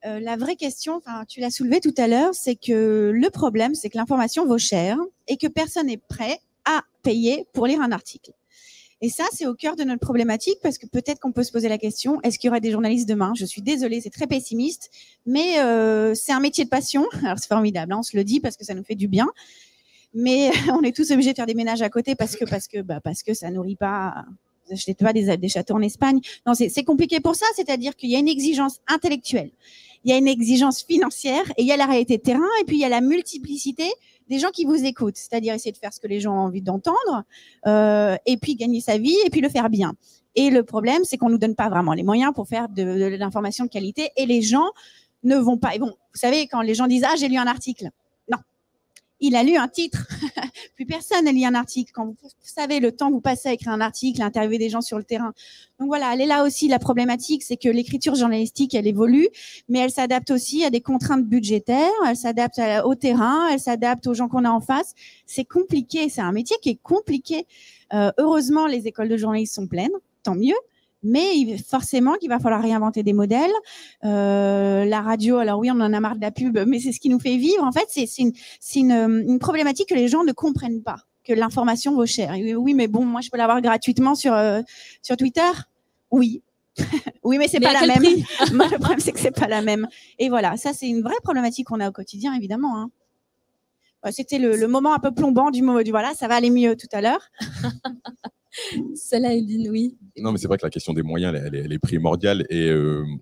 La vraie question, tu l'as soulevé tout à l'heure, c'est que le problème, c'est que l'information vaut cher et que personne n'est prêt à payer pour lire un article. Et ça, c'est au cœur de notre problématique, parce que peut-être qu'on peut se poser la question, est-ce qu'il y aura des journalistes demain? Je suis désolée, c'est très pessimiste, mais c'est un métier de passion. Alors, c'est formidable, on se le dit parce que ça nous fait du bien. Mais on est tous obligés de faire des ménages à côté parce que ça nourrit pas. Vous achetez pas des châteaux en Espagne. Non, c'est compliqué pour ça. C'est-à-dire qu'il y a une exigence intellectuelle, il y a une exigence financière et il y a la réalité de terrain et puis il y a la multiplicité des gens qui vous écoutent. C'est-à-dire essayer de faire ce que les gens ont envie d'entendre et puis gagner sa vie et puis le faire bien. Et le problème, c'est qu'on nous donne pas vraiment les moyens pour faire de l'information de qualité et les gens ne vont pas. Et bon, vous savez, quand les gens disent « Ah, j'ai lu un article », non, il a lu un titre. Plus personne n'a lu un article. Quand vous savez le temps que vous passez à écrire un article, à interviewer des gens sur le terrain. Donc voilà, elle est là aussi la problématique, c'est que l'écriture journalistique, elle évolue, mais elle s'adapte aussi à des contraintes budgétaires, elle s'adapte au terrain, elle s'adapte aux gens qu'on a en face. C'est compliqué, c'est un métier qui est compliqué. Heureusement, les écoles de journalisme sont pleines, tant mieux. Mais forcément qu'il va falloir réinventer des modèles. La radio, alors oui, on en a marre de la pub, mais c'est ce qui nous fait vivre. En fait, c'est une problématique que les gens ne comprennent pas, que l'information vaut cher. Et oui, mais bon, moi, je peux l'avoir gratuitement sur Twitter. Oui. Oui, mais c'est pas la même. Moi, le problème, c'est que c'est pas la même. Et voilà, ça, c'est une vraie problématique qu'on a au quotidien, évidemment. Hein. C'était le moment un peu plombant du voilà, ça va aller mieux tout à l'heure. Celle-là, Eline, oui. Non, mais c'est vrai que la question des moyens, elle est primordiale. Et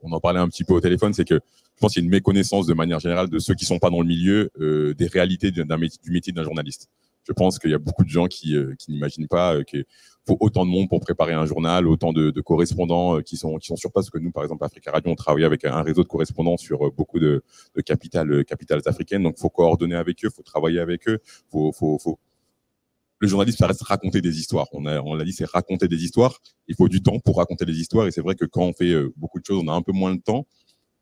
on en parlait un petit peu au téléphone, c'est que je pense qu'il y a une méconnaissance de manière générale de ceux qui sont pas dans le milieu des réalités du métier d'un journaliste. Je pense qu'il y a beaucoup de gens qui n'imaginent pas qu'il faut autant de monde pour préparer un journal, autant de correspondants qui sont sur place. Parce que nous, par exemple, Africa Radio, on travaille avec un réseau de correspondants sur beaucoup de capitales africaines. Donc, il faut coordonner avec eux, il faut travailler avec eux, Le journalisme, ça reste raconter des histoires. On l'a dit, c'est raconter des histoires. Il faut du temps pour raconter des histoires. Et c'est vrai que quand on fait beaucoup de choses, on a un peu moins de temps.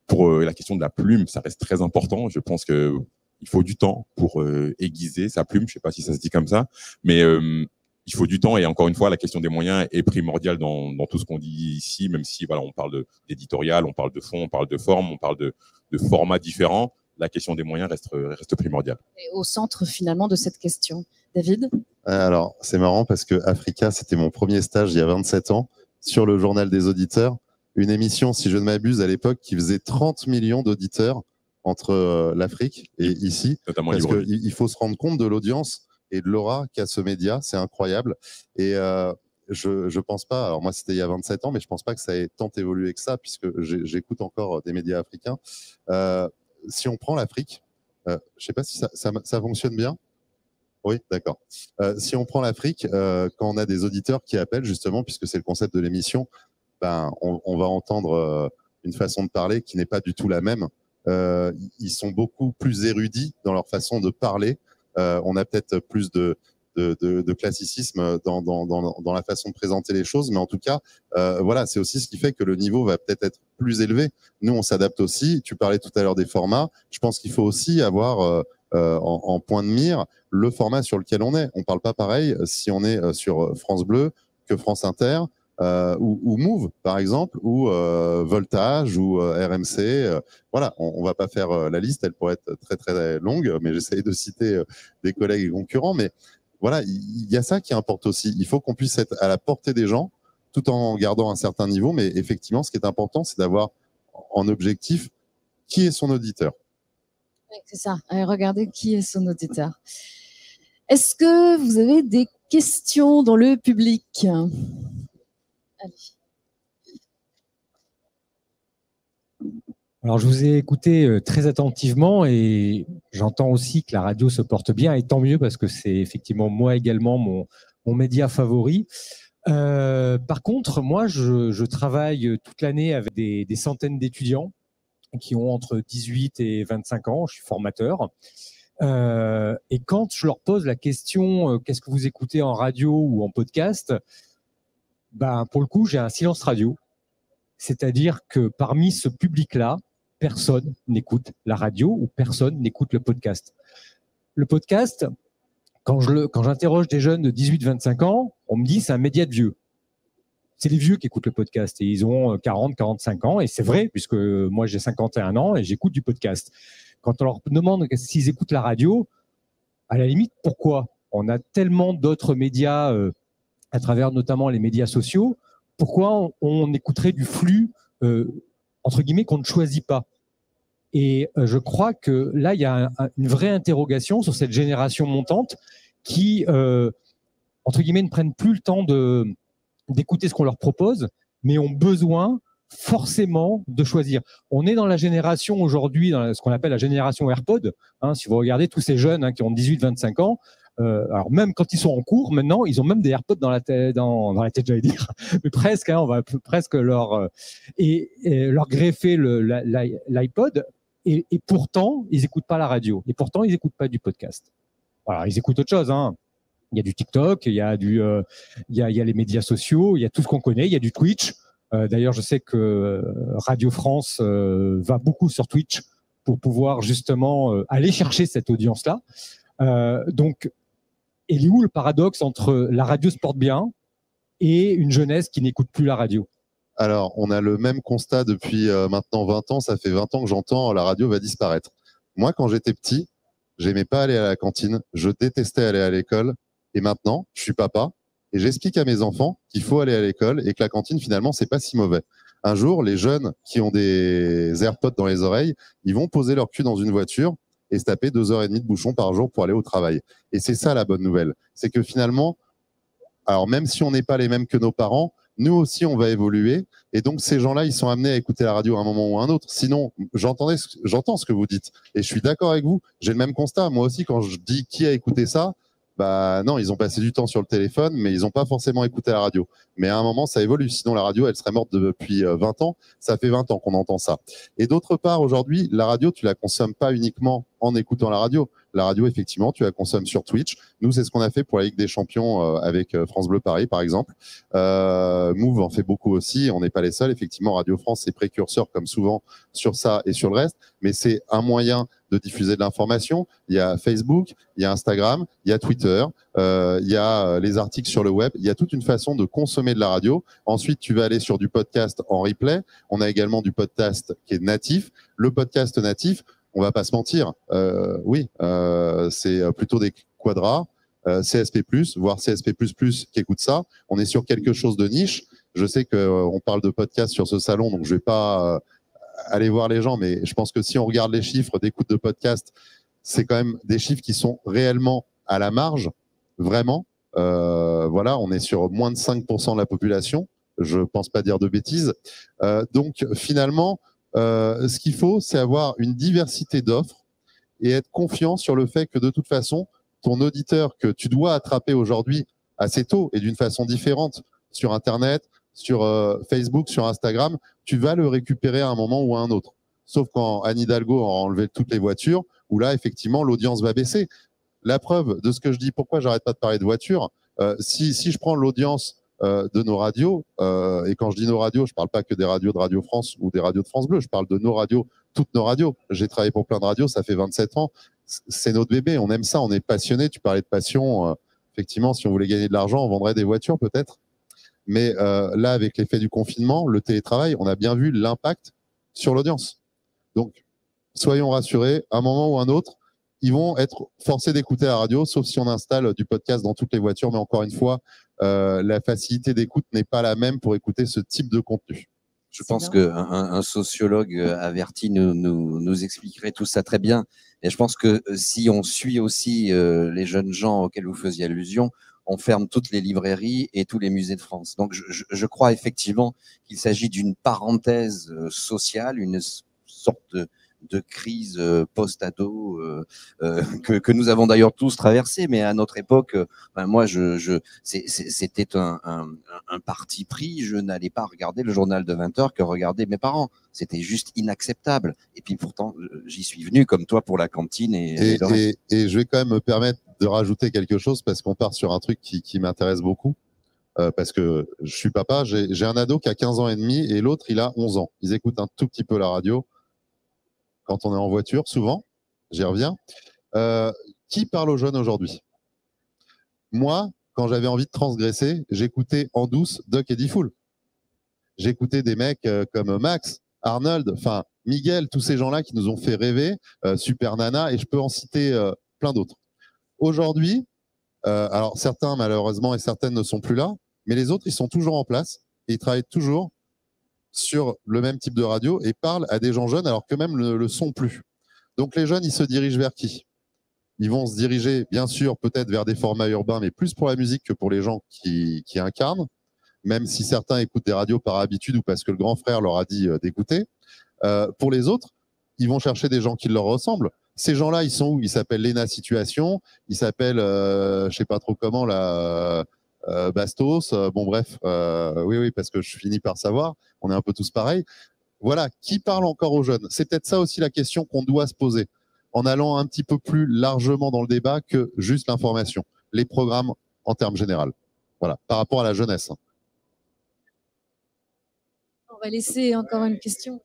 Pour la question de la plume, ça reste très important. Je pense que il faut du temps pour aiguiser sa plume. Je sais pas si ça se dit comme ça, mais il faut du temps. Et encore une fois, la question des moyens est primordiale dans tout ce qu'on dit ici, même si voilà, on parle d'éditorial, on parle de fond, on parle de forme, on parle de formats différents. La question des moyens reste primordiale. Et au centre finalement de cette question. David? Alors, c'est marrant parce que Africa, c'était mon premier stage il y a 27 ans sur le journal des auditeurs. Une émission, si je ne m'abuse, à l'époque, qui faisait 30 millions d'auditeurs entre l'Afrique et ici. Notamment parce qu'il faut se rendre compte de l'audience et de l'aura qu'a ce média. C'est incroyable. Et je pense pas, alors moi c'était il y a 27 ans, mais je pense pas que ça ait tant évolué que ça, puisque j'écoute encore des médias africains. Si on prend l'Afrique, je sais pas si ça fonctionne bien. Oui, d'accord. Si on prend l'Afrique, quand on a des auditeurs qui appellent, justement, puisque c'est le concept de l'émission, on va entendre une façon de parler qui n'est pas du tout la même. Ils sont beaucoup plus érudits dans leur façon de parler. On a peut-être plus de classicisme dans la façon de présenter les choses, mais en tout cas, voilà, c'est aussi ce qui fait que le niveau va peut-être être plus élevé. Nous, on s'adapte aussi. Tu parlais tout à l'heure des formats. Je pense qu'il faut aussi avoir en point de mire le format sur lequel on est. On parle pas pareil si on est sur France Bleu que France Inter ou Move, par exemple, ou Voltage ou RMC. Voilà, on va pas faire la liste. Elle pourrait être très, très longue, mais j'essaye de citer des collègues et concurrents. Mais voilà, il y a ça qui importe aussi. Il faut qu'on puisse être à la portée des gens tout en gardant un certain niveau. Mais effectivement, ce qui est important, c'est d'avoir en objectif qui est son auditeur. Oui, c'est ça. Allez, regardez qui est son auditeur. Est-ce que vous avez des questions dans le public? Allez. Alors, je vous ai écouté très attentivement et j'entends aussi que la radio se porte bien, et tant mieux parce que c'est effectivement moi également mon média favori. Par contre, moi, je travaille toute l'année avec des centaines d'étudiants qui ont entre 18 et 25 ans. Je suis formateur. Et quand je leur pose la question qu'est-ce que vous écoutez en radio ou en podcast, pour le coup, j'ai un silence radio. C'est-à-dire que parmi ce public-là, personne n'écoute la radio ou personne n'écoute le podcast. Le podcast, quand j'interroge des jeunes de 18-25 ans, on me dit c'est un média de vieux. C'est les vieux qui écoutent le podcast et ils ont 40-45 ans. Et c'est vrai, puisque moi j'ai 51 ans et j'écoute du podcast. Quand on leur demande s'ils écoutent la radio, à la limite, pourquoi? On a tellement d'autres médias à travers notamment les médias sociaux. Pourquoi on écouterait du flux, entre guillemets, qu'on ne choisit pas? Et je crois que là, il y a une vraie interrogation sur cette génération montante qui, entre guillemets, ne prennent plus le temps d'écouter ce qu'on leur propose, mais ont besoin forcément de choisir. On est dans la génération aujourd'hui, dans ce qu'on appelle la génération AirPod. Si vous regardez tous ces jeunes qui ont 18-25 ans, alors même quand ils sont en cours, maintenant, ils ont même des AirPods dans la tête, j'allais dire, mais presque. On va presque leur greffer l'iPod, et pourtant, ils n'écoutent pas la radio, et pourtant, ils n'écoutent pas du podcast. Voilà, ils écoutent autre chose. Il y a du TikTok, il y a les médias sociaux, il y a tout ce qu'on connaît, il y a du Twitch. D'ailleurs, je sais que Radio France va beaucoup sur Twitch pour pouvoir justement aller chercher cette audience-là. Donc, il est où le paradoxe entre la radio se porte bien et une jeunesse qui n'écoute plus la radio? Alors, on a le même constat depuis maintenant 20 ans. Ça fait 20 ans que j'entends la radio va disparaître. Moi, quand j'étais petit, j'aimais pas aller à la cantine. Je détestais aller à l'école. Et maintenant, je suis papa et j'explique à mes enfants qu'il faut aller à l'école et que la cantine, finalement, c'est pas si mauvais. Un jour, les jeunes qui ont des AirPods dans les oreilles, ils vont poser leur cul dans une voiture et se taper 2h30 de bouchon par jour pour aller au travail. Et c'est ça la bonne nouvelle. C'est que finalement, alors même si on n'est pas les mêmes que nos parents, nous aussi, on va évoluer. Et donc, ces gens-là, ils sont amenés à écouter la radio à un moment ou à un autre. Sinon, j'entends ce que vous dites. Et je suis d'accord avec vous. J'ai le même constat. Moi aussi, quand je dis qui a écouté ça, non, ils ont passé du temps sur le téléphone, mais ils n'ont pas forcément écouté la radio. Mais à un moment, ça évolue. Sinon, la radio, elle serait morte depuis 20 ans. Ça fait 20 ans qu'on entend ça. Et d'autre part, aujourd'hui, la radio, tu la consommes pas uniquement en écoutant la radio. La radio, effectivement, tu la consommes sur Twitch. Nous, c'est ce qu'on a fait pour la Ligue des Champions avec France Bleu Paris, par exemple. Move en fait beaucoup aussi. On n'est pas les seuls. Effectivement, Radio France est précurseur, comme souvent, sur ça et sur le reste. Mais c'est un moyen de diffuser de l'information. Il y a Facebook, il y a Instagram, il y a Twitter, il y a les articles sur le web. Il y a toute une façon de consommer de la radio. Ensuite, tu vas aller sur du podcast en replay. On a également du podcast qui est natif. Le podcast natif, on va pas se mentir, c'est plutôt des quadras, CSP+, voire CSP++ qui écoutent ça. On est sur quelque chose de niche. Je sais qu'on parle de podcast sur ce salon, donc je vais pas aller voir les gens, mais je pense que si on regarde les chiffres d'écoute de podcast, c'est quand même des chiffres qui sont réellement à la marge, vraiment. Voilà, on est sur moins de 5% de la population. Je pense pas dire de bêtises. Donc finalement, ce qu'il faut, c'est avoir une diversité d'offres et être confiant sur le fait que de toute façon, ton auditeur que tu dois attraper aujourd'hui assez tôt et d'une façon différente sur Internet, sur Facebook, sur Instagram, tu vas le récupérer à un moment ou à un autre. Sauf quand Anne Hidalgo aura enlevé toutes les voitures, où là, effectivement, l'audience va baisser. La preuve de ce que je dis, pourquoi j'arrête pas de parler de voitures, si je prends l'audience de nos radios, et quand je dis nos radios, je parle pas que des radios de Radio France ou des radios de France Bleu, je parle de nos radios, toutes nos radios. J'ai travaillé pour plein de radios, ça fait 27 ans. C'est notre bébé, on aime ça, on est passionné. Tu parlais de passion. Effectivement, si on voulait gagner de l'argent, on vendrait des voitures peut-être. Mais là, avec l'effet du confinement, le télétravail, on a bien vu l'impact sur l'audience. Donc, soyons rassurés, à un moment ou un autre, ils vont être forcés d'écouter la radio, sauf si on installe du podcast dans toutes les voitures. Mais encore une fois, la facilité d'écoute n'est pas la même pour écouter ce type de contenu. Je pense qu'un sociologue averti nous expliquerait tout ça très bien. Et je pense que si on suit aussi les jeunes gens auxquels vous faisiez allusion, on ferme toutes les librairies et tous les musées de France. Donc, je crois effectivement qu'il s'agit d'une parenthèse sociale, une sorte de crise post-ado que nous avons d'ailleurs tous traversé, mais à notre époque, moi, c'était un parti pris. Je n'allais pas regarder le journal de 20 heures que regardaient mes parents. C'était juste inacceptable. Et puis pourtant, j'y suis venu comme toi pour la cantine. Et je vais quand même me permettre de rajouter quelque chose parce qu'on part sur un truc qui m'intéresse beaucoup. Parce que je suis papa, j'ai un ado qui a 15 ans et demi et l'autre, il a 11 ans. Ils écoutent un tout petit peu la radio quand on est en voiture, souvent. J'y reviens. Qui parle aux jeunes aujourd'hui? Moi, quand j'avais envie de transgresser, j'écoutais en douce Duck et Diffoul. J'écoutais des mecs comme Max, Arnold, enfin Miguel, tous ces gens-là qui nous ont fait rêver, Super Nana, et je peux en citer plein d'autres. Aujourd'hui, alors certains malheureusement et certaines ne sont plus là, mais les autres, ils sont toujours en place et ils travaillent toujours sur le même type de radio et parlent à des gens jeunes alors que même le sont plus. Donc les jeunes, ils se dirigent vers qui? Ils vont se diriger, bien sûr, peut-être vers des formats urbains, mais plus pour la musique que pour les gens qui incarnent, même si certains écoutent des radios par habitude ou parce que le grand frère leur a dit d'écouter. Pour les autres, ils vont chercher des gens qui leur ressemblent. Ces gens-là, ils sont où? Ils s'appellent Lena Situation, ils s'appellent, je sais pas trop comment, là, Bastos. Bon, bref, oui, parce que je finis par savoir, on est un peu tous pareils. Voilà, qui parle encore aux jeunes? C'est peut-être ça aussi la question qu'on doit se poser, en allant un petit peu plus largement dans le débat que juste l'information, les programmes en termes généraux. Voilà, par rapport à la jeunesse. On va laisser encore une question.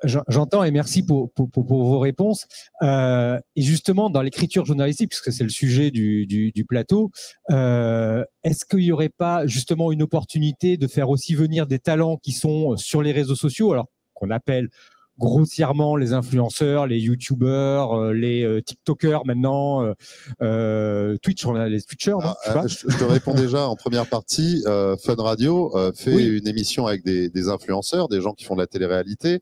J'entends et merci pour vos réponses. Et justement, dans l'écriture journalistique, puisque c'est le sujet du plateau, est-ce qu'il n'y aurait pas justement une opportunité de faire aussi venir des talents qui sont sur les réseaux sociaux, alors qu'on appelle grossièrement les influenceurs, les youtubeurs, les tiktokers maintenant, Twitch, on a les Twitchers. Je te réponds déjà en première partie. Fun Radio fait une émission avec des influenceurs, des gens qui font de la télé-réalité.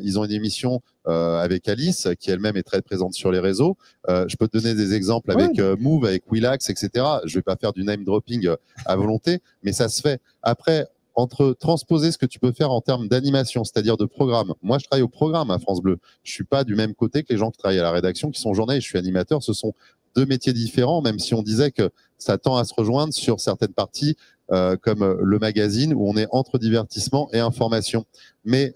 Ils ont une émission avec Alice, qui elle-même est très présente sur les réseaux. Je peux te donner des exemples avec Move, avec Willax, etc. Je vais pas faire du name dropping à volonté, mais ça se fait. Après, entre transposer ce que tu peux faire en termes d'animation, c'est-à-dire de programme. Moi, je travaille au programme à France Bleu. Je suis pas du même côté que les gens qui travaillent à la rédaction, qui sont journalistes. Je suis animateur. Ce sont deux métiers différents, même si on disait que ça tend à se rejoindre sur certaines parties, comme le magazine, où on est entre divertissement et information. Mais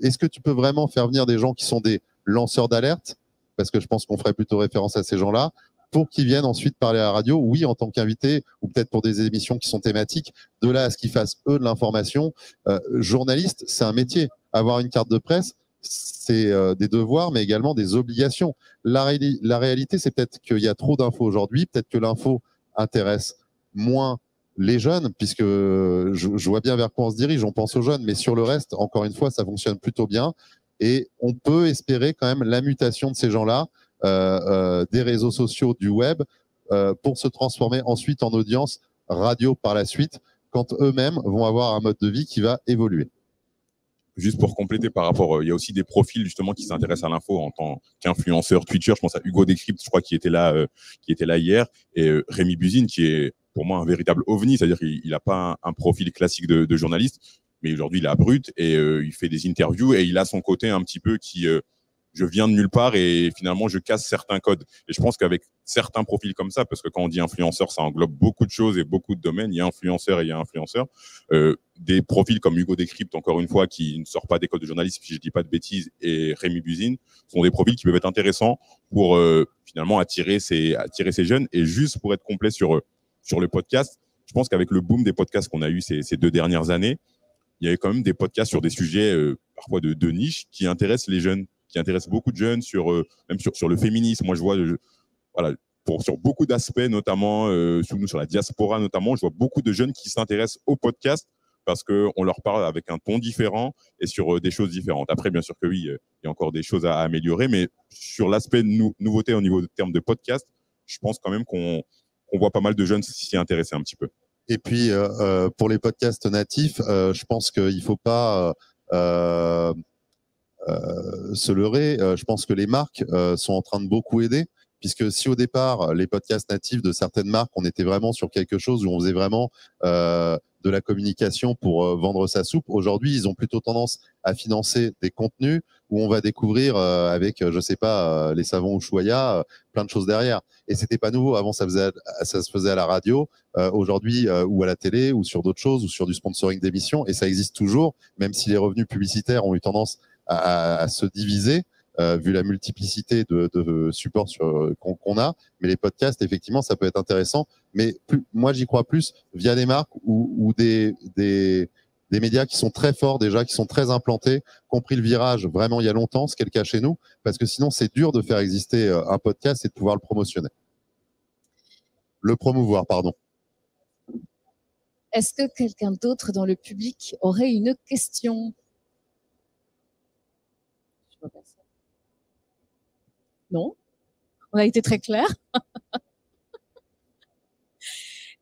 est-ce que tu peux vraiment faire venir des gens qui sont des lanceurs d'alerte? Parce que je pense qu'on ferait plutôt référence à ces gens-là, pour qu'ils viennent ensuite parler à la radio, oui, en tant qu'invité, ou peut-être pour des émissions qui sont thématiques, de là à ce qu'ils fassent, eux, de l'information. Journaliste, c'est un métier. Avoir une carte de presse, c'est des devoirs, mais également des obligations. La réalité, c'est peut-être qu'il y a trop d'infos aujourd'hui, peut-être que l'info intéresse moins les jeunes, puisque je vois bien vers quoi on se dirige, on pense aux jeunes, mais sur le reste, encore une fois, ça fonctionne plutôt bien. Et on peut espérer quand même la mutation de ces gens-là, des réseaux sociaux, du web, pour se transformer ensuite en audience radio par la suite, quand eux-mêmes vont avoir un mode de vie qui va évoluer. Juste pour compléter par rapport, il y a aussi des profils justement qui s'intéressent à l'info en tant qu'influenceur Twitcher. Je pense à Hugo Décrypte, je crois, qui était là hier, et Rémi Buzine, qui est pour moi un véritable ovni, c'est-à-dire qu'il n'a pas un profil classique de journaliste, mais aujourd'hui il est brut et il fait des interviews et il a son côté un petit peu qui je viens de nulle part et finalement je casse certains codes. Et je pense qu'avec certains profils comme ça, parce que quand on dit influenceur, ça englobe beaucoup de choses et beaucoup de domaines. Il y a influenceur et il y a influenceur. Des profils comme Hugo Décrypte, encore une fois, qui ne sort pas d'école de journalisme, si je dis pas de bêtises, et Rémi Buzine, sont des profils qui peuvent être intéressants pour finalement attirer ces jeunes. Et juste pour être complet sur le podcast, je pense qu'avec le boom des podcasts qu'on a eu ces 2 dernières années, il y avait quand même des podcasts sur des sujets parfois de niche qui intéressent les jeunes, qui intéressent beaucoup de jeunes même sur le féminisme. Moi, je vois, voilà, sur beaucoup d'aspects, notamment sur la diaspora, notamment, je vois beaucoup de jeunes qui s'intéressent au podcast parce qu'on leur parle avec un ton différent et sur des choses différentes. Après, bien sûr que oui, il y a encore des choses à améliorer, mais sur l'aspect nouveauté au niveau de termes de podcast, je pense quand même qu'on voit pas mal de jeunes s'y intéresser un petit peu. Et puis, pour les podcasts natifs, je pense qu'il ne faut pas se leurrer. Je pense que les marques sont en train de beaucoup aider, puisque si au départ, les podcasts natifs de certaines marques, on était vraiment sur quelque chose où on faisait vraiment de la communication pour vendre sa soupe, aujourd'hui, ils ont plutôt tendance à financer des contenus où on va découvrir avec, je sais pas, les savons Ushuaïa, plein de choses derrière. Et c'était pas nouveau. Avant, ça se faisait à la radio, aujourd'hui, ou à la télé, ou sur d'autres choses, ou sur du sponsoring d'émissions. Et ça existe toujours, même si les revenus publicitaires ont eu tendance à se diviser, vu la multiplicité de supports qu'on a. Mais les podcasts, effectivement, ça peut être intéressant. Mais moi, j'y crois plus via des marques ou des médias qui sont très forts déjà, qui sont très implantés, qui ont pris le virage vraiment il y a longtemps, ce qui est le cas chez nous, parce que sinon, c'est dur de faire exister un podcast et de pouvoir le promouvoir, pardon. Est-ce que quelqu'un d'autre dans le public aurait une question? Non? On a été très clair.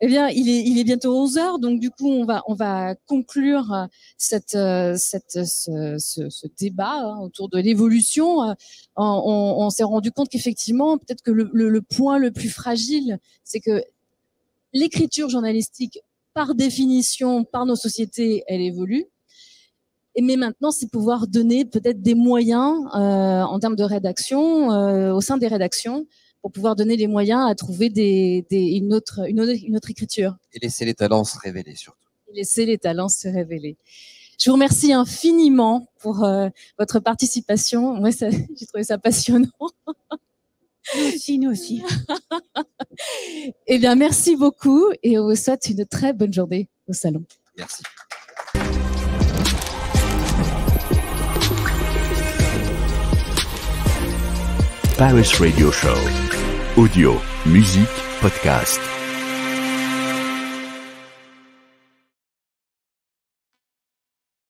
Eh bien, il est bientôt 11h, donc du coup, on va conclure ce débat autour de l'évolution. On s'est rendu compte qu'effectivement, peut-être que le point le plus fragile, c'est que l'écriture journalistique, par définition, par nos sociétés, elle évolue. Mais maintenant, c'est pouvoir donner peut-être des moyens en termes de rédaction, au sein des rédactions, pour pouvoir donner les moyens à trouver une autre écriture. Et laisser les talents se révéler surtout. Et laisser les talents se révéler. Je vous remercie infiniment pour votre participation. Moi, j'ai trouvé ça passionnant. Nous aussi. Eh bien, merci beaucoup et on vous souhaite une très bonne journée au salon. Merci. Paris Radio Show. Audio, musique, podcast.